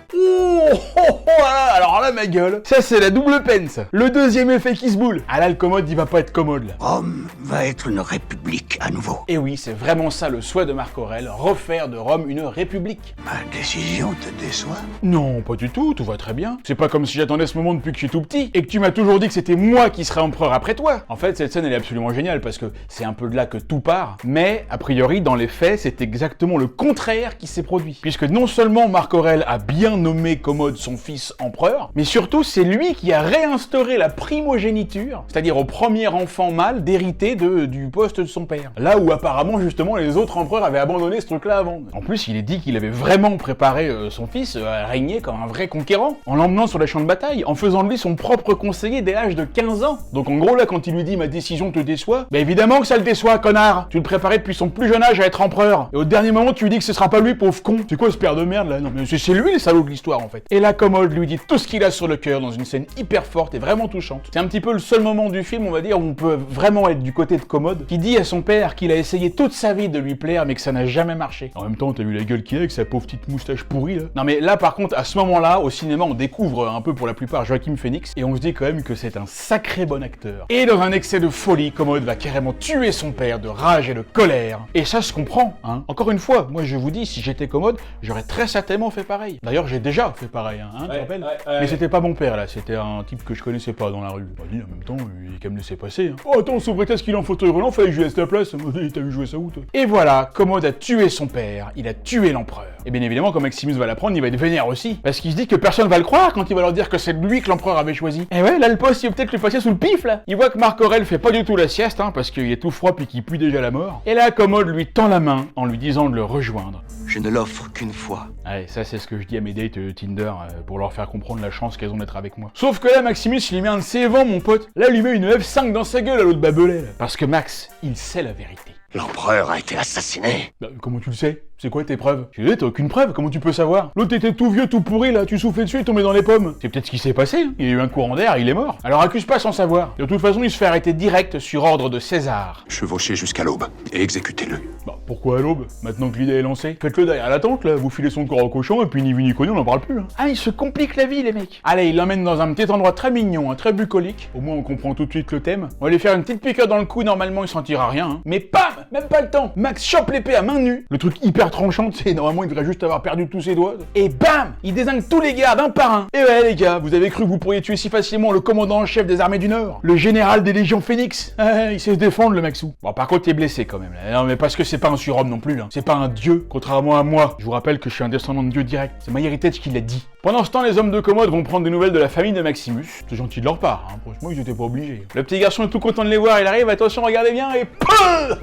Alors là ma gueule, ça c'est la double peine ça. Le deuxième effet qui se boule. Ah là le Commode il va pas être commode là. Rome va être une république à nouveau. Et oui, c'est vraiment ça le souhait de Marc Aurèle, refaire de Rome une république. Ma décision te déçoit? Non, pas du tout va très bien. C'est pas comme si j'attendais ce moment depuis que je suis tout petit, et que tu m'as toujours dit que c'était moi qui serais empereur après toi. En fait, cette scène elle est absolument géniale, parce que c'est un peu de là que tout part, mais a priori, dans les faits, c'est exactement le contraire qui s'est produit. Puisque non seulement Marc Aurèle a bien nommé Commode son fils empereur, mais surtout c'est lui qui a réinstauré la primogéniture, c'est-à-dire au premier enfant mâle d'hériter du poste de son père. Là où apparemment justement les autres empereurs avaient abandonné ce truc-là avant. En plus, il est dit qu'il avait vraiment préparé son fils à régner comme un vrai conquérant, en l'emmenant sur les champs de bataille, en faisant de lui son propre conseiller dès l'âge de 15 ans. Donc en gros là, quand il lui dit ma décision te déçoit, bah évidemment que ça le déçoit, connard. Tu le préparais depuis son plus jeune âge à être empereur, et au dernier moment tu lui dis que ce sera pas lui, pauvre con. C'est quoi ce père de merde là? Non mais c'est lui le salaud de l'histoire en fait. Et là Commode lui dit tout ce qu'il a sur le cœur dans une scène hyper forte et vraiment touchante. C'est un petit peu le seul moment du film, on va dire, où on peut vraiment être du côté de Commode, qui dit à son père qu'il a essayé toute sa vie de lui plaire mais que ça n'a jamais marché. En même temps, t'as vu la gueule qu'il a avec sa pauvre petite moustache pourrie là? Non mais là par contre, à ce moment-là, au cinéma, on découvre un peu pour la plupart Joaquin Phoenix, et on se dit quand même que c'est un sacré bon acteur. Et dans un excès de folie, Commode va carrément tuer son père de rage et de colère. Et ça se comprend, hein. Encore une fois, moi je vous dis, si j'étais Commode, j'aurais très certainement fait pareil. D'ailleurs, j'ai déjà fait pareil, hein, tu te rappelles? Mais c'était pas mon père là, c'était un type que je connaissais pas dans la rue. Bah, lui, en même temps, il est qu'à me laisser passer. Hein. Oh attends, sous prétexte qu'il est en fauteuil roulant, fallait que je lui laisse la place. T'as vu jouer ça où toi? Et voilà, Commode a tué son père, il a tué l'empereur. Et bien évidemment, quand Maximus va l'apprendre, il va être vénère aussi. Parce qu'il se dit que personne va le croire quand il va leur dire que c'est lui que l'empereur avait choisi. Et ouais, là le poste, il va peut-être lui passer sous le pif là. Il voit que Marc Aurèle fait pas du tout la sieste, hein, parce qu'il est tout froid puis qu'il pue déjà la mort. Et là, Commode lui tend la main en lui disant de le rejoindre. Je ne l'offre qu'une fois. Ouais, ça c'est ce que je dis à mes dates Tinder, pour leur faire comprendre la chance qu'elles ont d'être avec moi. Sauf que là, Maximus, il lui met un de ses vents, mon pote. Là, il lui met une F5 dans sa gueule à l'autre babelet, là. Parce que Max, il sait la vérité. L'empereur a été assassiné. Bah, comment tu le sais? C'est quoi tes preuves? Je disais, t'as aucune preuve, comment tu peux savoir? L'autre était tout vieux, tout pourri là, tu soufflais dessus et tombé dans les pommes. C'est peut-être ce qui s'est passé, hein. Il a eu un courant d'air, il est mort. Alors accuse pas sans savoir. De toute façon, il se fait arrêter direct sur ordre de César. Chevauchez jusqu'à l'aube et exécutez-le. Bah pourquoi à l'aube? Maintenant que l'idée est lancée? Faites-le derrière la tente là, vous filez son corps au cochon et puis ni vu ni connu, on n'en parle plus. Hein. Ah, il se complique la vie les mecs. Allez, il l'emmène dans un petit endroit très mignon, hein, très bucolique. Au moins on comprend tout de suite le thème. On va lui faire une petite piqûre dans le cou, normalement il sentira rien. Hein. Mais pam! Même pas le temps. Max chope l'épée à main nue. Le truc hyper tranchant, c'est normalement il devrait juste avoir perdu tous ses doigts. Et bam! Il dézingue tous les gardes un par un. Et ouais les gars, vous avez cru que vous pourriez tuer si facilement le commandant en chef des armées du Nord? Le général des légions Phénix? Ah, il sait se défendre le Maxou. Bon par contre il est blessé quand même. Là. Non mais parce que c'est pas un surhomme non plus. Hein. C'est pas un dieu, contrairement à moi. Je vous rappelle que je suis un descendant de dieu direct. C'est MyHeritage qui l'a dit. Pendant ce temps, les hommes de commode vont prendre des nouvelles de la famille de Maximus. C'est gentil de leur part, hein. Franchement ils étaient pas obligés. Le petit garçon est tout content de les voir, il arrive, attention regardez bien et POUM!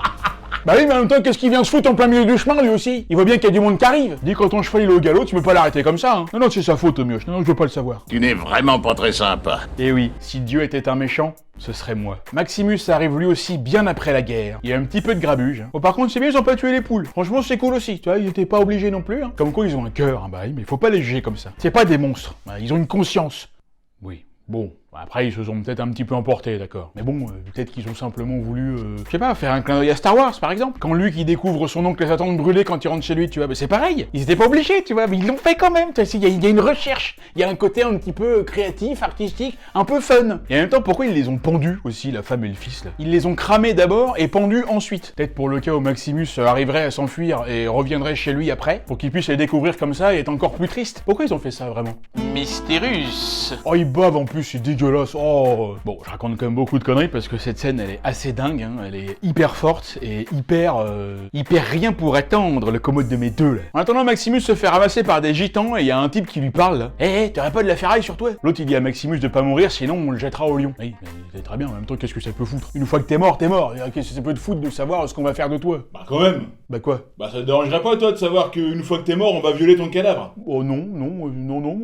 Bah oui, mais en même temps, qu'est-ce qu'il vient se foutre en plein milieu du chemin, lui aussi? Il voit bien qu'il y a du monde qui arrive. Dis, quand ton cheval il est au galop, tu peux pas l'arrêter comme ça, hein. Non, non, c'est sa faute, Mioche. Non, non, je veux pas le savoir. Tu n'es vraiment pas très sympa. Eh oui, si Dieu était un méchant, ce serait moi. Maximus arrive lui aussi bien après la guerre. Il y a un petit peu de grabuge. Hein. Bon, par contre, c'est bien, ils ont pas tué les poules. Franchement, c'est cool aussi. Tu vois, ils étaient pas obligés non plus. Hein. Comme quoi, ils ont un cœur, hein. Bah oui, mais faut pas les juger comme ça. C'est pas des monstres. Bah, ils ont une conscience. Oui, bon. Après, ils se sont peut-être un petit peu emportés, d'accord. Mais bon, peut-être qu'ils ont simplement voulu, je sais pas, faire un clin d'œil à Star Wars, par exemple. Quand Luke, il découvre son oncle et sa tante brûlés quand il rentre chez lui, tu vois, bah c'est pareil. Ils étaient pas obligés, tu vois, mais ils l'ont fait quand même. Il y a une recherche. Il y a un côté un petit peu créatif, artistique, un peu fun. Et en même temps, pourquoi ils les ont pendus aussi, la femme et le fils, là? Ils les ont cramés d'abord et pendus ensuite. Peut-être pour le cas où Maximus arriverait à s'enfuir et reviendrait chez lui après, pour qu'il puisse les découvrir comme ça et être encore plus triste. Pourquoi ils ont fait ça, vraiment? Mystérus. Oh, ils bavent en plus, c'est dégueulasse. Oh. Bon, je raconte quand même beaucoup de conneries parce que cette scène, elle est assez dingue, hein. Elle est hyper forte et hyper rien pour attendre, le commode de mes deux, là. En attendant, Maximus se fait ramasser par des gitans et il y a un type qui lui parle, là. Hé, t'aurais pas de la ferraille sur toi? L'autre, il dit à Maximus de pas mourir, sinon on le jettera au lion. Oui, mais c'est très bien, en même temps, qu'est-ce que ça peut foutre? Une fois que t'es mort, t'es mort. Qu'est-ce que ça peut te foutre de savoir ce qu'on va faire de toi? Bah quand même. Bah quoi? Bah ça te dérangerait pas toi de savoir qu'une fois que t'es mort, on va violer ton cadavre? Oh non,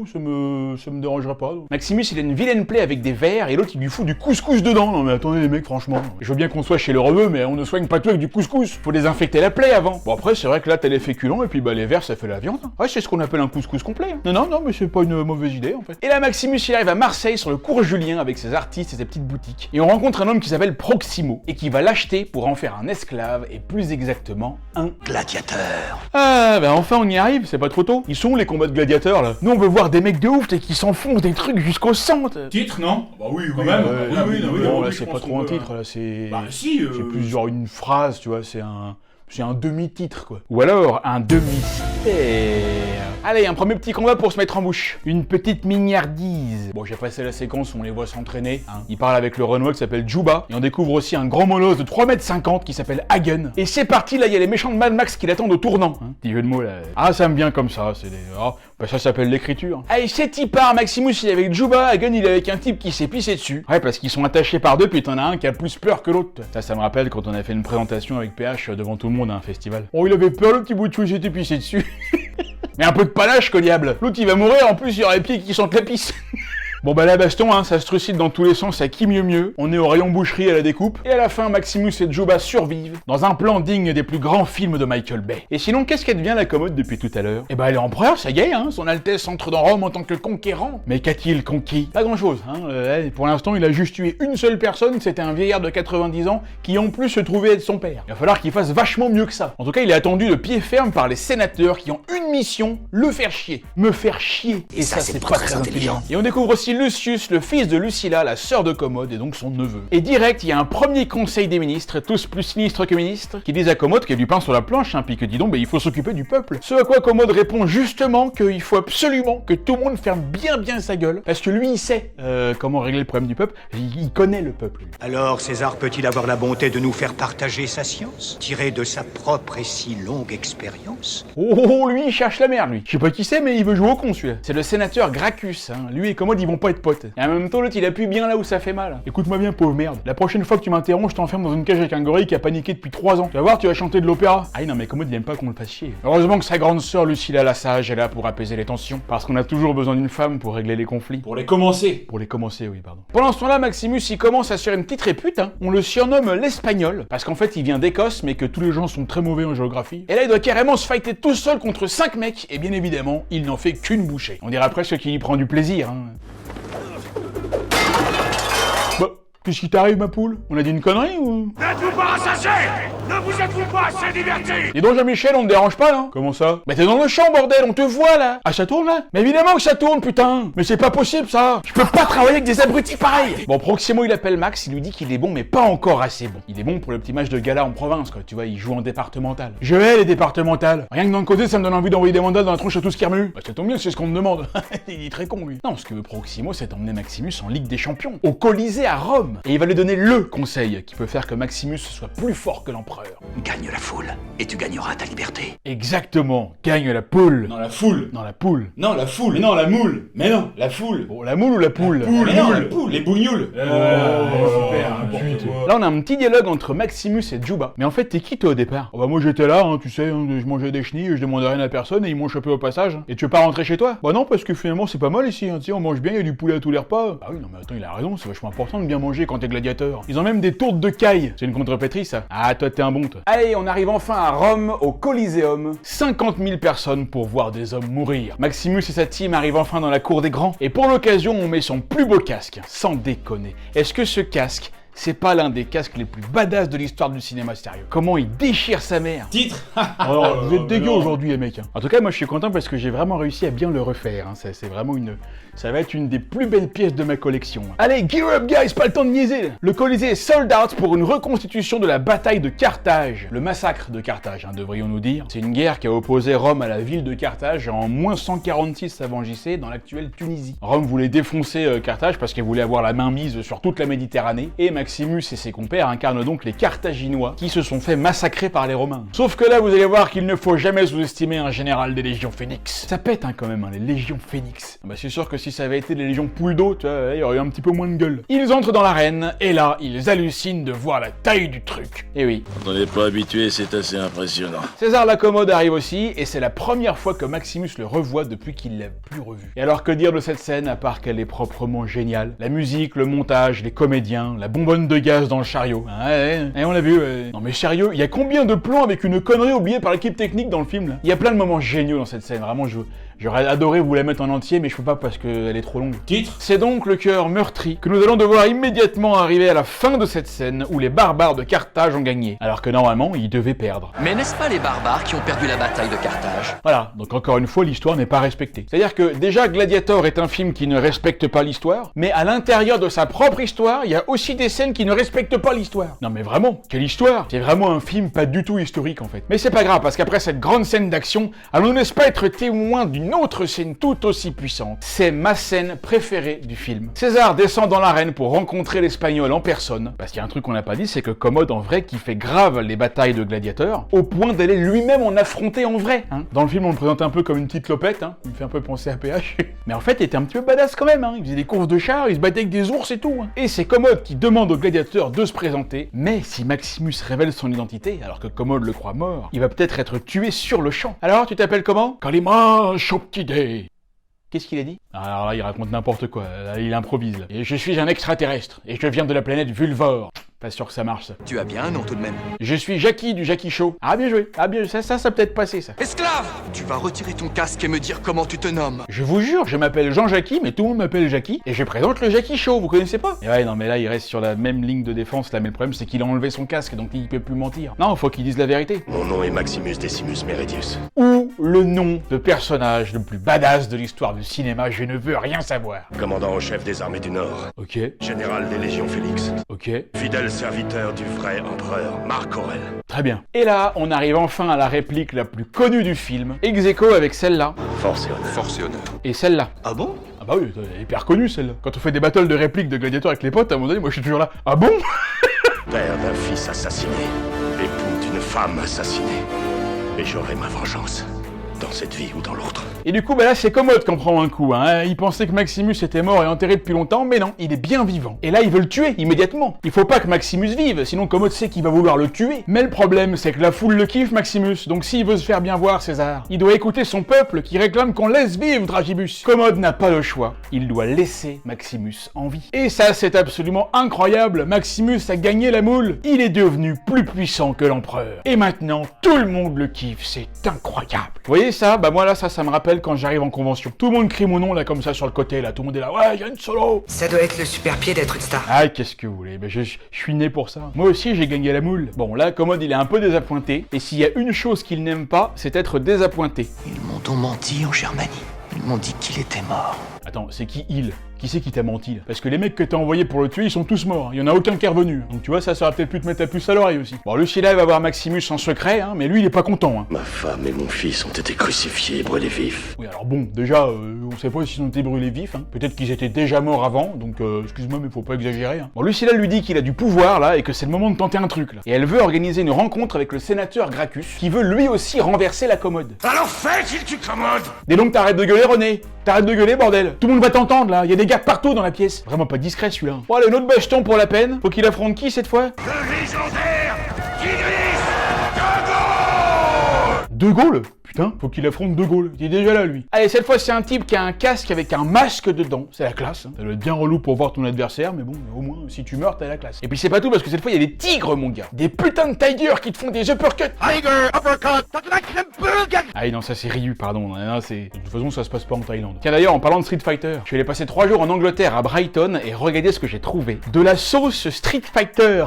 ça me dérangerait pas. Non. Maximus, il a une vilaine plaie avec des vers et l'autre, il lui fout du couscous dedans. Non mais attendez les mecs, franchement. Je veux bien qu'on soit chez le rebeu, mais on ne soigne pas tout avec du couscous. Faut désinfecter la plaie avant. Bon après, c'est vrai que là, t'as les féculents et puis bah les vers, ça fait la viande. Ouais, c'est ce qu'on appelle un couscous complet. Hein. Non, mais c'est pas une mauvaise idée en fait. Et là, Maximus, il arrive à Marseille sur le cours Julien avec ses artistes et ses petites boutiques. Et on rencontre un homme qui s'appelle Proximo et qui va l'acheter pour en faire un esclave et plus exactement un Gladiateur. Ah, bah enfin on y arrive, c'est pas trop tôt. Ils sont où les combats de gladiateurs là? Nous on veut voir des mecs de ouf et qui s'enfoncent des trucs jusqu'au centre. Titre, non? Bah oui, quand même. Bon, là c'est pas trop un titre, là c'est... Bah si, c'est plus genre une phrase, tu vois, c'est un demi-titre, quoi. Ou alors, un demi-mystère. Allez, un premier petit combat pour se mettre en bouche. Une petite mignardise. Bon, j'ai passé la séquence où on les voit s'entraîner. Hein. Ils parlent avec le Renoir qui s'appelle Juba. Et on découvre aussi un grand molosse de 3,50 m qui s'appelle Hagen. Et c'est parti, là, il y a les méchants de Mad Max qui l'attendent au tournant. Hein. Petit jeu de mots, là. Ah, ça me vient comme ça, c'est des... Oh, bah ça s'appelle l'écriture. Allez, c'est y part. Maximus, il est avec Juba. Hagen, il est avec un type qui s'est pissé dessus. Ouais, parce qu'ils sont attachés par deux, puis t'en as un qui a plus peur que l'autre. Ça me rappelle quand on a fait une présentation avec PH devant tout le monde à un festival. Oh, il avait peur, le petit bout de chou, il s'était pissé dessus. Mais un peu de panache, que diable. L'autre, il va mourir, en plus, il aura les pieds qui sentent la pisse. Bon bah la baston, hein, ça se trucide dans tous les sens, à qui mieux. On est au rayon boucherie à la découpe. Et à la fin, Maximus et Juba survivent dans un plan digne des plus grands films de Michael Bay. Et sinon, qu'est-ce qu'elle devient la commode depuis tout à l'heure? Eh bah elle est empereur, ça y est, hein, son Altesse entre dans Rome en tant que conquérant. Mais qu'a-t-il conquis? Pas grand-chose, hein. Pour l'instant, il a juste tué une seule personne, c'était un vieillard de 90 ans qui en plus se trouvait être son père. Il va falloir qu'il fasse vachement mieux que ça. En tout cas, il est attendu de pied ferme par les sénateurs qui ont une mission, le faire chier. Me faire chier. Et ça c'est pas très intelligent. Et on découvre aussi Lucius, le fils de Lucilla, la sœur de Commode, et donc son neveu. Et direct, il y a un premier conseil des ministres, tous plus sinistres que ministres, qui disent à Commode qu'il y a du pain sur la planche, hein, puis que dis donc, il faut s'occuper du peuple. Ce à quoi Commode répond justement qu'il faut absolument que tout le monde ferme bien sa gueule, parce que lui, il sait comment régler le problème du peuple, il connaît le peuple. Lui. Alors César peut-il avoir la bonté de nous faire partager sa science, tirée de sa propre et si longue expérience? Oh, lui, il cherche la merde, lui. Je sais pas qui c'est, mais il veut jouer au con, celui-là. C'est le sénateur Gracchus, hein. Lui et Commode, ils vont pas être potes. Et en même temps, l'autre, il appuie bien là où ça fait mal. Écoute-moi bien, pauvre merde. La prochaine fois que tu m'interromps, je t'enferme dans une cage avec un gorille qui a paniqué depuis 3 ans. Tu vas voir, tu vas chanter de l'opéra. Ah non, mais Commode, il aime pas qu'on le fasse chier. Heureusement que sa grande sœur, Lucilla la Sage, est là pour apaiser les tensions. Parce qu'on a toujours besoin d'une femme pour régler les conflits. Pour les commencer. Pour les commencer, oui, pardon. Pendant ce temps-là, Maximus, il commence à se faire une petite répute, hein. On le surnomme l'Espagnol, parce qu'en fait, il vient d'Écosse, mais que tous les gens sont très mauvais en géographie. Et là, il doit carrément se fighter tout seul contre 5 mecs, et bien évidemment, il n'en fait qu'une bouchée. On dirait presque qu'il y prend du plaisir, hein. Bah, qu'est-ce qui t'arrive, ma poule? On a dit une connerie, ou... N'êtes-vous pas rassasiés? Ne vous êtes-vous pas assez divertis? Dis donc, Jean-Michel, on te dérange pas, là? Comment ça? Mais t'es dans le champ, bordel, on te voit, là! Ah, ça tourne, là? Mais évidemment que ça tourne, putain! Mais c'est pas possible, ça! Je peux pas travailler avec des abrutis pareils! Bon, Proximo, il appelle Max, il lui dit qu'il est bon, mais pas encore assez bon. Il est bon pour le petit match de gala en province, quoi, tu vois, il joue en départemental. Je hais les départementales! Rien que d'un côté, ça me donne envie d'envoyer des mandales dans la tronche à tout ce qui remue. Bah, ça tombe bien, c'est ce qu'on me demande. Il est très con, lui. Non, ce que veut Proximo, c'est emmener Maximus en Ligue des Champions, au Colisée à Rome. Et il va lui donner le conseil qui peut faire que Maximus soit plus fort que l'empereur. Gagne la foule, et tu gagneras ta liberté. Exactement, gagne la poule. Non, la foule. Non, la poule. Non, la foule. Mais non, la moule. Mais non, la foule. Bon, la moule ou la poule? Poule, non, la poule, les bougnoules. Là, on a un petit dialogue entre Maximus et Juba. Mais en fait, t'es qui toi au départ? Oh bah moi j'étais là, hein, tu sais, hein, je mangeais des chenilles, je demandais rien à personne et ils m'ont chopé au passage. Et tu veux pas rentrer chez toi? Bah non, parce que finalement c'est pas mal ici, hein, tu sais, on mange bien, il y a du poulet à tous les repas. Ah oui, non mais attends, il a raison, c'est vachement important de bien manger quand t'es gladiateur. Ils ont même des tourtes de caille. C'est une contrepétrie ça. Ah toi t'es un bon toi. Allez, on arrive enfin à Rome, au Coliseum. 50 000 personnes pour voir des hommes mourir. Maximus et sa team arrivent enfin dans la cour des grands. Et pour l'occasion, on met son plus beau casque. Sans déconner. Est-ce que ce casque, c'est pas l'un des casques les plus badass de l'histoire du cinéma sérieux? Comment il déchire sa mère? Titre. Alors, vous êtes dégueu aujourd'hui les mecs. En tout cas, moi je suis content parce que j'ai vraiment réussi à bien le refaire. Hein. C'est vraiment une... Ça va être une des plus belles pièces de ma collection. Allez, gear up guys, pas le temps de niaiser. Le Colisée est sold out pour une reconstitution de la bataille de Carthage. Le massacre de Carthage, hein, devrions-nous dire. C'est une guerre qui a opposé Rome à la ville de Carthage en moins 146 avant JC dans l'actuelle Tunisie. Rome voulait défoncer Carthage parce qu'elle voulait avoir la main mise sur toute la Méditerranée. Et Maximus et ses compères incarnent donc les Carthaginois qui se sont fait massacrer par les Romains. Sauf que là, vous allez voir qu'il ne faut jamais sous-estimer un général des Légions Phénix. Ça pète hein, quand même, hein, les Légions Phénix. Bah c'est sûr que si ça avait été les Légions Poule d'eau, tu vois, il y aurait eu un petit peu moins de gueule. Ils entrent dans l'arène, et là, ils hallucinent de voir la taille du truc. Et oui. Quand on n'est pas habitué, c'est assez impressionnant. César la Commode arrive aussi, et c'est la première fois que Maximus le revoit depuis qu'il l'a plus revu. Et alors que dire de cette scène, à part qu'elle est proprement géniale? La musique, le montage, les comédiens, la bonbonne de gaz dans le chariot. Ah, ouais, on l'a vu, ouais. Non mais sérieux, il y a combien de plans avec une connerie oubliée par l'équipe technique dans le film là? Il y a plein de moments géniaux dans cette scène, vraiment j'aurais adoré vous la mettre en entier, mais je peux pas parce qu'elle est trop longue. Titre. C'est donc le cœur meurtri que nous allons devoir immédiatement arriver à la fin de cette scène où les barbares de Carthage ont gagné, alors que normalement ils devaient perdre. Mais n'est-ce pas les barbares qui ont perdu la bataille de Carthage? Voilà, donc encore une fois l'histoire n'est pas respectée. C'est-à-dire que déjà Gladiator est un film qui ne respecte pas l'histoire, mais à l'intérieur de sa propre histoire, il y a aussi des scènes qui ne respectent pas l'histoire. Non mais vraiment, quelle histoire? C'est vraiment un film pas du tout historique en fait. Mais c'est pas grave, parce qu'après cette grande scène d'action, allons n'est-ce pas être témoin d'une autre scène tout aussi puissante? C'est ma scène préférée du film. César descend dans l'arène pour rencontrer l'Espagnol en personne, parce qu'il y a un truc qu'on n'a pas dit, c'est que Commode en vrai qui fait grave les batailles de gladiateurs, au point d'aller lui-même en affronter en vrai. Hein. Dans le film on le présente un peu comme une petite lopette, hein. Il me fait un peu penser à PH. Mais en fait il était un petit peu badass quand même, hein. Il faisait des courses de chars, il se battait avec des ours et tout. Hein. Et c'est Commode qui demande aux gladiateurs de se présenter, mais si Maximus révèle son identité, alors que Commode le croit mort, il va peut-être être tué sur le champ. Alors tu t'appelles comment? Calimach au petit dé. Qu'est-ce qu'il a dit? Alors là, il raconte n'importe quoi, là, il improvise. Là. Et je suis un extraterrestre, et je viens de la planète Vulvor. Pas sûr que ça marche, ça. Tu as bien un nom tout de même. Je suis Jackie du Jackie Show. Ah, bien joué. Ah, bien, ça peut-être passé, ça. Esclave! Tu vas retirer ton casque et me dire comment tu te nommes. Je vous jure, je m'appelle Jean-Jackie, mais tout le monde m'appelle Jackie, et je présente le Jackie Show, vous connaissez pas? Et ouais, non, mais là, il reste sur la même ligne de défense, là, mais le problème, c'est qu'il a enlevé son casque, donc il peut plus mentir. Non, faut qu'il dise la vérité. Mon nom est Maximus Decimus Meridius. Ou le nom de personnage le plus badass de l'histoire du cinéma, je ne veux rien savoir. Commandant en chef des armées du Nord. Ok. Général des Légions Félix. Ok. Fidèle serviteur du vrai empereur Marc Aurèle. Très bien. Et là, on arrive enfin à la réplique la plus connue du film, ex aequo avec celle-là. Force et honneur. Force et honneur. Et celle-là. Ah bon? Ah bah oui, elle est hyper connue celle-là. Quand on fait des battles de répliques de gladiateurs avec les potes, à un moment donné, moi je suis toujours là. Ah bon? Père d'un fils assassiné. Époux d'une femme assassinée. Et j'aurai ma vengeance. dans cette vie ou dans l'autre. Et du coup, bah là, c'est Commode qui en prend un coup, hein. Il pensait que Maximus était mort et enterré depuis longtemps, mais non, il est bien vivant. Et là, il veut le tuer, immédiatement. Il faut pas que Maximus vive, sinon Commode sait qu'il va vouloir le tuer. Mais le problème, c'est que la foule le kiffe, Maximus, donc s'il veut se faire bien voir, César, il doit écouter son peuple qui réclame qu'on laisse vivre Dragibus. Commode n'a pas le choix, il doit laisser Maximus en vie. Et ça, c'est absolument incroyable, Maximus a gagné la moule, il est devenu plus puissant que l'empereur. Et maintenant, tout le monde le kiffe, c'est incroyable. Vous voyez ça? Bah moi là, ça me rappelle quand j'arrive en convention. Tout le monde crie mon nom là comme ça sur le côté là, tout le monde est là, ouais, Yann Solo. Ça doit être le super pied d'être une star. Ah, qu'est-ce que vous voulez, bah, je suis né pour ça. Moi aussi, j'ai gagné la moule. Bon, là, Commode, il est un peu désappointé, et s'il y a une chose qu'il n'aime pas, c'est être désappointé. Ils m'ont donc menti en Germanie. Ils m'ont dit qu'il était mort. Attends, c'est qui il? Qui c'est qui t'a menti là? Parce que les mecs que t'as envoyés pour le tuer, ils sont tous morts. Il y en a aucun qui est revenu. Donc tu vois, ça aurait peut-être pu te mettre la puce à l'oreille aussi. Bon, Lucilla va voir Maximus en secret, hein, mais lui, il est pas content. Hein. Ma femme et mon fils ont été crucifiés et brûlés vifs. Oui, alors bon, déjà, on sait pas s'ils ont été brûlés vifs. Hein. Peut-être qu'ils étaient déjà morts avant, donc excuse-moi, mais faut pas exagérer. Hein. Bon, Lucilla lui dit qu'il a du pouvoir là et que c'est le moment de tenter un truc là. Et elle veut organiser une rencontre avec le sénateur Gracchus, qui veut lui aussi renverser la Commode. Alors fais qu'il tue Commode. Et donc t'arrêtes de gueuler, René. T'arrêtes de gueuler, bordel. Tout le monde va t'entendre là. Il y a des gars partout dans la pièce. Vraiment pas discret celui-là. Bon, allez, un autre baston pour la peine. Faut qu'il affronte qui cette fois? Le légendaire Tigris De Gaulle? Putain, faut qu'il affronte De Gaulle. Il est déjà là, lui. Allez, cette fois, c'est un type qui a un casque avec un masque dedans. C'est la classe. Hein. Ça doit être bien relou pour voir ton adversaire, mais bon, au moins, si tu meurs, t'as la classe. Et puis c'est pas tout, parce que cette fois, il y a des tigres, mon gars. Des putains de tigers qui te font des uppercuts. Tiger Uppercut Ah non, ça c'est Ryu, pardon. Non, c'est... De toute façon, ça se passe pas en Thaïlande. Tiens, d'ailleurs, en parlant de Street Fighter, je suis allé passer 3 jours en Angleterre, à Brighton, et regardez ce que j'ai trouvé. De la sauce Street Fighter.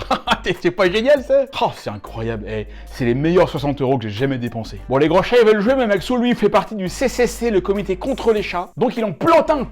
C'est pas génial, ça? Oh, c'est incroyable. Eh, c'est les meilleurs 60 € que j'ai jamais dépensés. Bon, les gros chats, ils veulent jouer, mais Maxo, lui, fait partie du CCC, le comité contre les chats. Donc, il en plante un.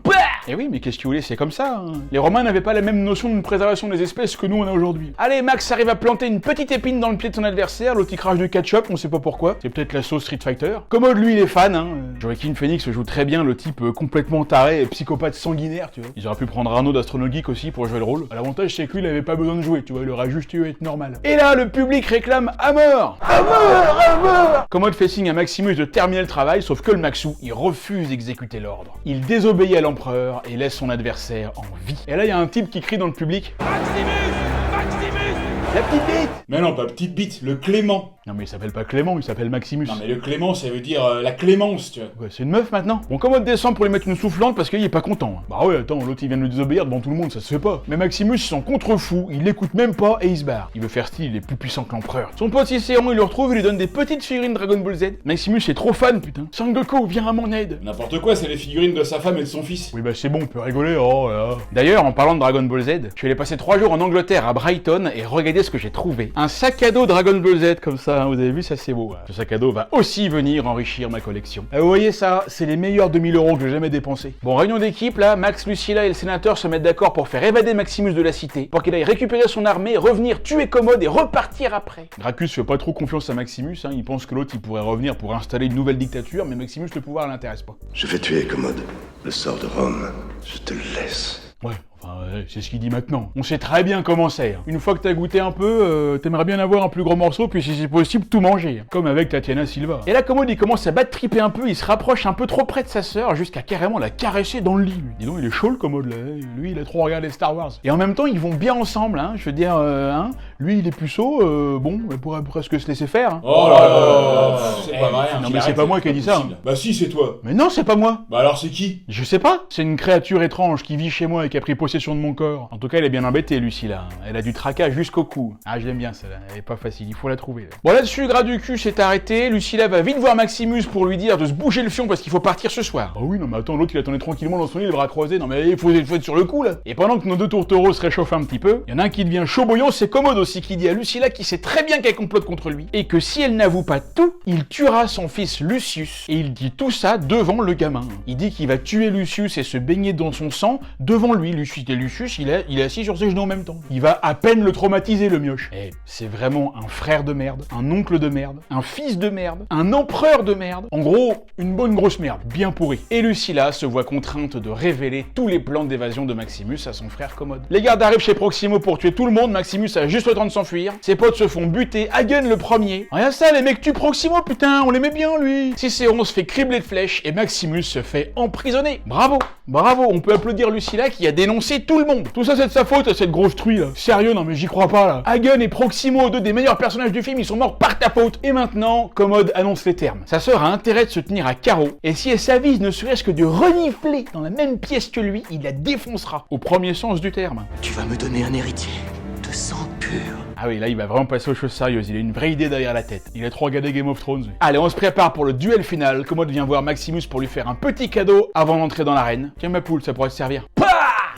Et oui, mais qu'est-ce que vous voulez, c'est comme ça. Hein. Les Romains n'avaient pas la même notion de préservation des espèces que nous, on a aujourd'hui. Allez, Max arrive à planter une petite épine dans le pied de son adversaire, l'autre il crache du ketchup, on sait pas pourquoi. C'est peut-être la sauce Street Fighter. Commode, lui, il est fan. Hein. Joaquin Phoenix joue très bien le type complètement taré et psychopathe sanguinaire, tu vois. Ils auraient pu prendre Arnaud d'Astrono Geek aussi pour jouer le rôle. L'avantage, c'est que lui, il avait pas besoin de jouer, tu vois, il aurait juste dû être normal. Et là, le public réclame à mort. À mort, à mort. Commode fait signe à Maximus de terminer le travail, sauf que le Maxou, il refuse d'exécuter l'ordre. Il désobéit à l'empereur et laisse son adversaire en vie. Et là, il y a un type qui crie dans le public. La petite bite! Mais non, pas petite bite, le Clément. Non mais il s'appelle pas Clément, il s'appelle Maximus. Non mais le Clément, ça veut dire la clémence, tu vois. Ouais, c'est une meuf maintenant. Bon, Commode descend pour lui mettre une soufflante parce qu'il est pas content. Hein. Bah ouais, attends, l'autre il vient de le désobéir devant tout le monde, ça se fait pas. Mais Maximus, s'en contrefou, il l'écoute même pas et il se barre. Il veut faire style, il est plus puissant que l'empereur. Son pote Cicéron, il le retrouve, il lui donne des petites figurines Dragon Ball Z. Maximus est trop fan, putain. Sangoku, viens à mon aide. N'importe quoi, c'est les figurines de sa femme et de son fils. Oui bah c'est bon, on peut rigoler, oh là. D'ailleurs, en parlant de Dragon Ball Z, je suis allé passer 3 jours en Angleterre à Brighton et regardez ce que j'ai trouvé. Un sac à dos Dragon Ball Z comme ça, hein, vous avez vu, ça c'est beau. Hein. Ce sac à dos va aussi venir enrichir ma collection. Vous voyez ça, c'est les meilleurs 2000 € que j'ai jamais dépensés. Bon, réunion d'équipe là, Max, Lucilla et le sénateur se mettent d'accord pour faire évader Maximus de la cité, pour qu'il aille récupérer son armée, revenir tuer Commode et repartir après. Gracchus fait pas trop confiance à Maximus, hein, il pense que l'autre il pourrait revenir pour installer une nouvelle dictature, mais Maximus le pouvoir l'intéresse pas. Je vais tuer Commode. Le sort de Rome, je te le laisse. Ouais. C'est ce qu'il dit maintenant. On sait très bien comment c'est. Hein. Une fois que t'as goûté un peu, t'aimerais bien avoir un plus gros morceau, puis si c'est possible, tout manger. Hein. Comme avec Tatiana Silva. Et là, Commode, il commence à battre triper un peu, il se rapproche un peu trop près de sa sœur, jusqu'à carrément la caresser dans le lit. Lui. Dis donc, il est chaud le Commode, là. Lui, il a trop regardé Star Wars. Et en même temps, ils vont bien ensemble, hein. Je veux dire, hein. Lui, il est puceau, bon, il pourrait presque se laisser faire. Hein. Oh là là, c'est pas vrai. Non, mais c'est pas moi qui ai dit ça. Hein. Bah si, c'est toi. Mais non, c'est pas moi. Bah alors c'est qui? Je sais pas. C'est une créature étrange qui vit chez moi et qui a pris possession de mon corps. En tout cas, elle est bien embêtée, Lucilla. Elle a du tracas jusqu'au cou. Ah, je l'aime bien, celle-là. Elle est pas facile, il faut la trouver. Là. Bon, là-dessus, Gras du cul s'est arrêté. Lucilla va vite voir Maximus pour lui dire de se bouger le fion parce qu'il faut partir ce soir. Ah oui, non, mais attends, l'autre, il attendait tranquillement dans son lit, les bras croisés. Non, mais il faut être sur le coup, là. Et pendant que nos deux tourtereaux se réchauffent un petit peu, il y en a un qui devient chaud bouillant, c'est Commode aussi, qui dit à Lucilla qu'il sait très bien qu'elle complote contre lui. Et que si elle n'avoue pas tout, il tuera son fils Lucius. Et il dit tout ça devant le gamin. Il dit qu'il va tuer Lucius et se baigner dans son sang devant lui. Lucius Lucius, il est assis sur ses genoux en même temps. Il va à peine le traumatiser, le mioche. Et c'est vraiment un frère de merde, un oncle de merde, un fils de merde, un empereur de merde. En gros, une bonne grosse merde, bien pourrie. Et Lucilla se voit contrainte de révéler tous les plans d'évasion de Maximus à son frère Commode. Les gardes arrivent chez Proximo pour tuer tout le monde, Maximus a juste le temps de s'enfuir. Ses potes se font buter, Hagen le premier. Regarde ça, les mecs tuent Proximo, putain, on l'aimait bien lui. Cicéron se fait cribler de flèches et Maximus se fait emprisonner. Bravo, bravo, on peut applaudir Lucilla qui a dénoncé tout le monde. Tout ça c'est de sa faute, cette grosse truie là. Sérieux, non mais j'y crois pas là. Hagen et Proximo, deux des meilleurs personnages du film, ils sont morts par ta faute. Et maintenant, Commode annonce les termes. Sa sœur a intérêt de se tenir à carreau, et si elle s'avise ne serait-ce que de renifler dans la même pièce que lui, il la défoncera. Au premier sens du terme. Tu vas me donner un héritier de sang pur. Ah oui, là il va vraiment passer aux choses sérieuses, il a une vraie idée derrière la tête. Il a trop regardé Game of Thrones. Allez, on se prépare pour le duel final. Commode vient voir Maximus pour lui faire un petit cadeau avant d'entrer dans l'arène. Tiens ma poule, ça pourrait te servir. Pah!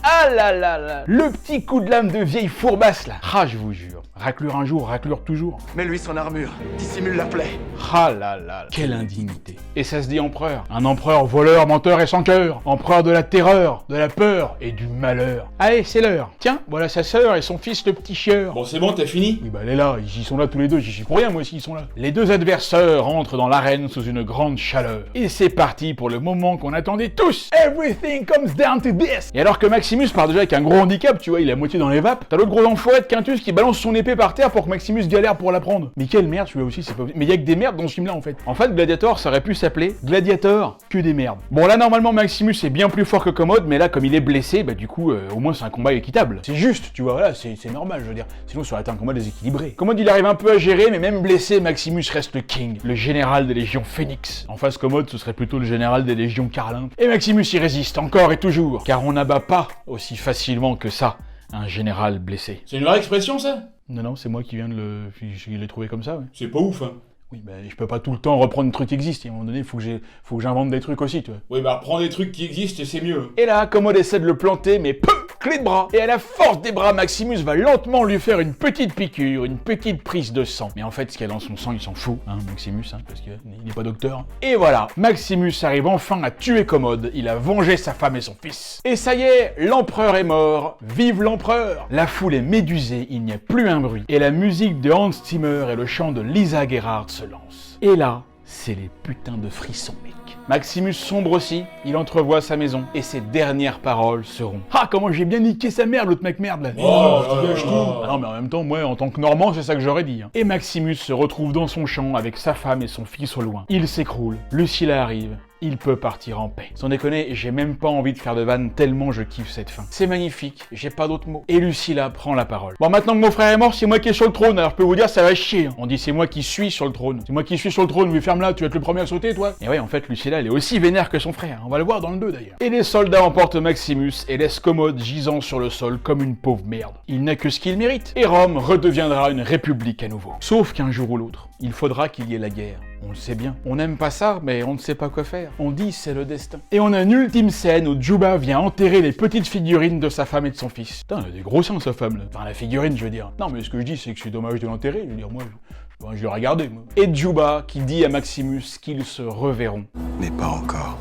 Ah là là là! Le petit coup de lame de vieille fourbasse là. Ah, je vous jure. Raclure un jour, raclure toujours. Mets-lui son armure, dissimule la plaie. Ah là là, quelle indignité. Et ça se dit empereur. Un empereur voleur, menteur et sans cœur. Empereur de la terreur, de la peur et du malheur. Allez, c'est l'heure. Tiens, voilà sa sœur et son fils le petit chieur. Bon, c'est bon, t'as fini? Oui, bah elle est là, ils sont là tous les deux, j'y suis pour rien moi aussi, ils sont là. Les deux adversaires entrent dans l'arène sous une grande chaleur. Et c'est parti pour le moment qu'on attendait tous. Everything comes down to this. Et alors que Maximus part déjà avec un gros handicap, tu vois, il est à moitié dans les vapes, t'as l'autre gros enfoiré de Quintus qui balance son épée par terre pour que Maximus galère pour la prendre. Mais quelle merde, celui-là aussi, c'est pas... Mais y a que des merdes dans ce film-là en fait. En fait, Gladiator, ça aurait pu s'appeler Gladiator, que des merdes. Bon là, normalement, Maximus est bien plus fort que Commode, mais là, comme il est blessé, bah du coup, au moins c'est un combat équitable. C'est juste, tu vois, voilà, c'est normal, je veux dire. Sinon, ça aurait été un combat déséquilibré. Commode, il arrive un peu à gérer, mais même blessé, Maximus reste le king, le général des légions Phénix. En face, Commode, ce serait plutôt le général des légions Carlin. Et Maximus y résiste encore et toujours, car on n'abat pas aussi facilement que ça un général blessé. C'est une vraie expression, ça? Non, c'est moi qui viens de le... Je l'ai trouvé comme ça, ouais. C'est pas ouf, hein. Oui, ben je peux pas tout le temps reprendre des trucs qui existent. À un moment donné, faut que j'invente des trucs aussi, tu vois. Oui, bah reprends des trucs qui existent, c'est mieux. Et là, Commode essaie de le planter, mais peu, clé de bras. Et à la force des bras, Maximus va lentement lui faire une petite piqûre, une petite prise de sang. Mais en fait, ce qu'il y a dans son sang, il s'en fout, hein, Maximus, hein, parce qu'il n'est pas docteur. Et voilà, Maximus arrive enfin à tuer Commode. Il a vengé sa femme et son fils. Et ça y est, l'empereur est mort. Vive l'empereur! La foule est médusée, il n'y a plus un bruit. Et la musique de Hans Zimmer et le chant de Lisa Gerhardt se lancent. Et là, c'est les putains de frissons, mec. Maximus sombre aussi, il entrevoit sa maison, et ses dernières paroles seront « Ah, comment j'ai bien niqué sa mère, l'autre mec merde, là !» Ah non, mais en même temps, moi, en tant que Normand, c'est ça que j'aurais dit. Hein. Et Maximus se retrouve dans son champ avec sa femme et son fils au loin. Il s'écroule, Lucilla arrive, il peut partir en paix. Sans déconner, j'ai même pas envie de faire de vanne tellement je kiffe cette fin. C'est magnifique, j'ai pas d'autres mots. Et Lucilla prend la parole. Bon, maintenant que mon frère est mort, c'est moi qui est sur le trône, alors je peux vous dire, ça va chier. Hein. On dit c'est moi qui suis sur le trône. C'est moi qui suis sur le trône, oui, ferme là, tu vas être le premier à sauter, toi. Et ouais, en fait, Lucilla, elle est aussi vénère que son frère. On va le voir dans le 2 d'ailleurs. Et les soldats emportent Maximus et laissent Commode gisant sur le sol comme une pauvre merde. Il n'a que ce qu'il mérite. Et Rome redeviendra une république à nouveau. Sauf qu'un jour ou l'autre, il faudra qu'il y ait la guerre. On le sait bien. On n'aime pas ça, mais on ne sait pas quoi faire. On dit c'est le destin. Et on a une ultime scène où Juba vient enterrer les petites figurines de sa femme et de son fils. Putain, elle a des gros seins, sa femme, là. Enfin, la figurine, je veux dire. Non, mais ce que je dis, c'est que c'est dommage de l'enterrer. Je veux dire, moi, je l'ai regardé, moi. Et Juba qui dit à Maximus qu'ils se reverront. Mais pas encore.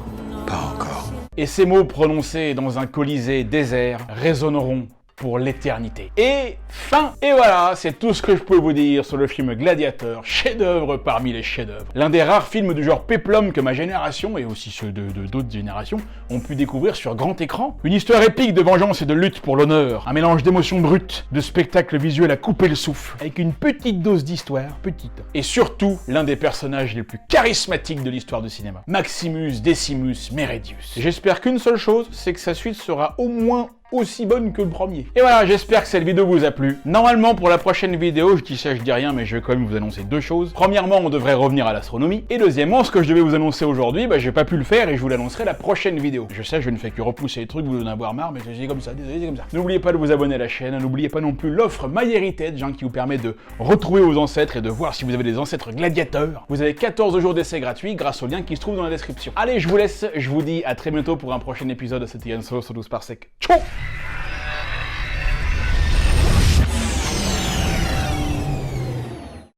Pas encore. Et ces mots prononcés dans un colisée désert résonneront pour l'éternité. Et fin. Et voilà, c'est tout ce que je peux vous dire sur le film Gladiator, chef-d'œuvre parmi les chefs-d'œuvre. L'un des rares films du genre péplum que ma génération, et aussi ceux d'autres générations, ont pu découvrir sur grand écran. Une histoire épique de vengeance et de lutte pour l'honneur. Un mélange d'émotions brutes, de spectacles visuels à couper le souffle, avec une petite dose d'histoire, petite. Et surtout, l'un des personnages les plus charismatiques de l'histoire du cinéma. Maximus Decimus Meridius. J'espère qu'une seule chose, c'est que sa suite sera au moins aussi bonne que le premier. Et voilà, j'espère que cette vidéo vous a plu. Normalement, pour la prochaine vidéo, je dis ça, je dis rien, mais je vais quand même vous annoncer deux choses. Premièrement, on devrait revenir à l'astronomie. Et deuxièmement, ce que je devais vous annoncer aujourd'hui, bah j'ai pas pu le faire et je vous l'annoncerai la prochaine vidéo. Je sais, je ne fais que repousser les trucs, vous en avoir marre, mais c'est comme ça, désolé, c'est comme ça. N'oubliez pas de vous abonner à la chaîne, n'oubliez pas non plus l'offre MyHeritage, qui vous permet de retrouver vos ancêtres et de voir si vous avez des ancêtres gladiateurs. Vous avez 14 jours d'essai gratuit grâce au lien qui se trouve dans la description. Allez, je vous laisse, je vous dis à très bientôt pour un prochain épisode de cette Ian Solo sur 12 par sec. Ciao.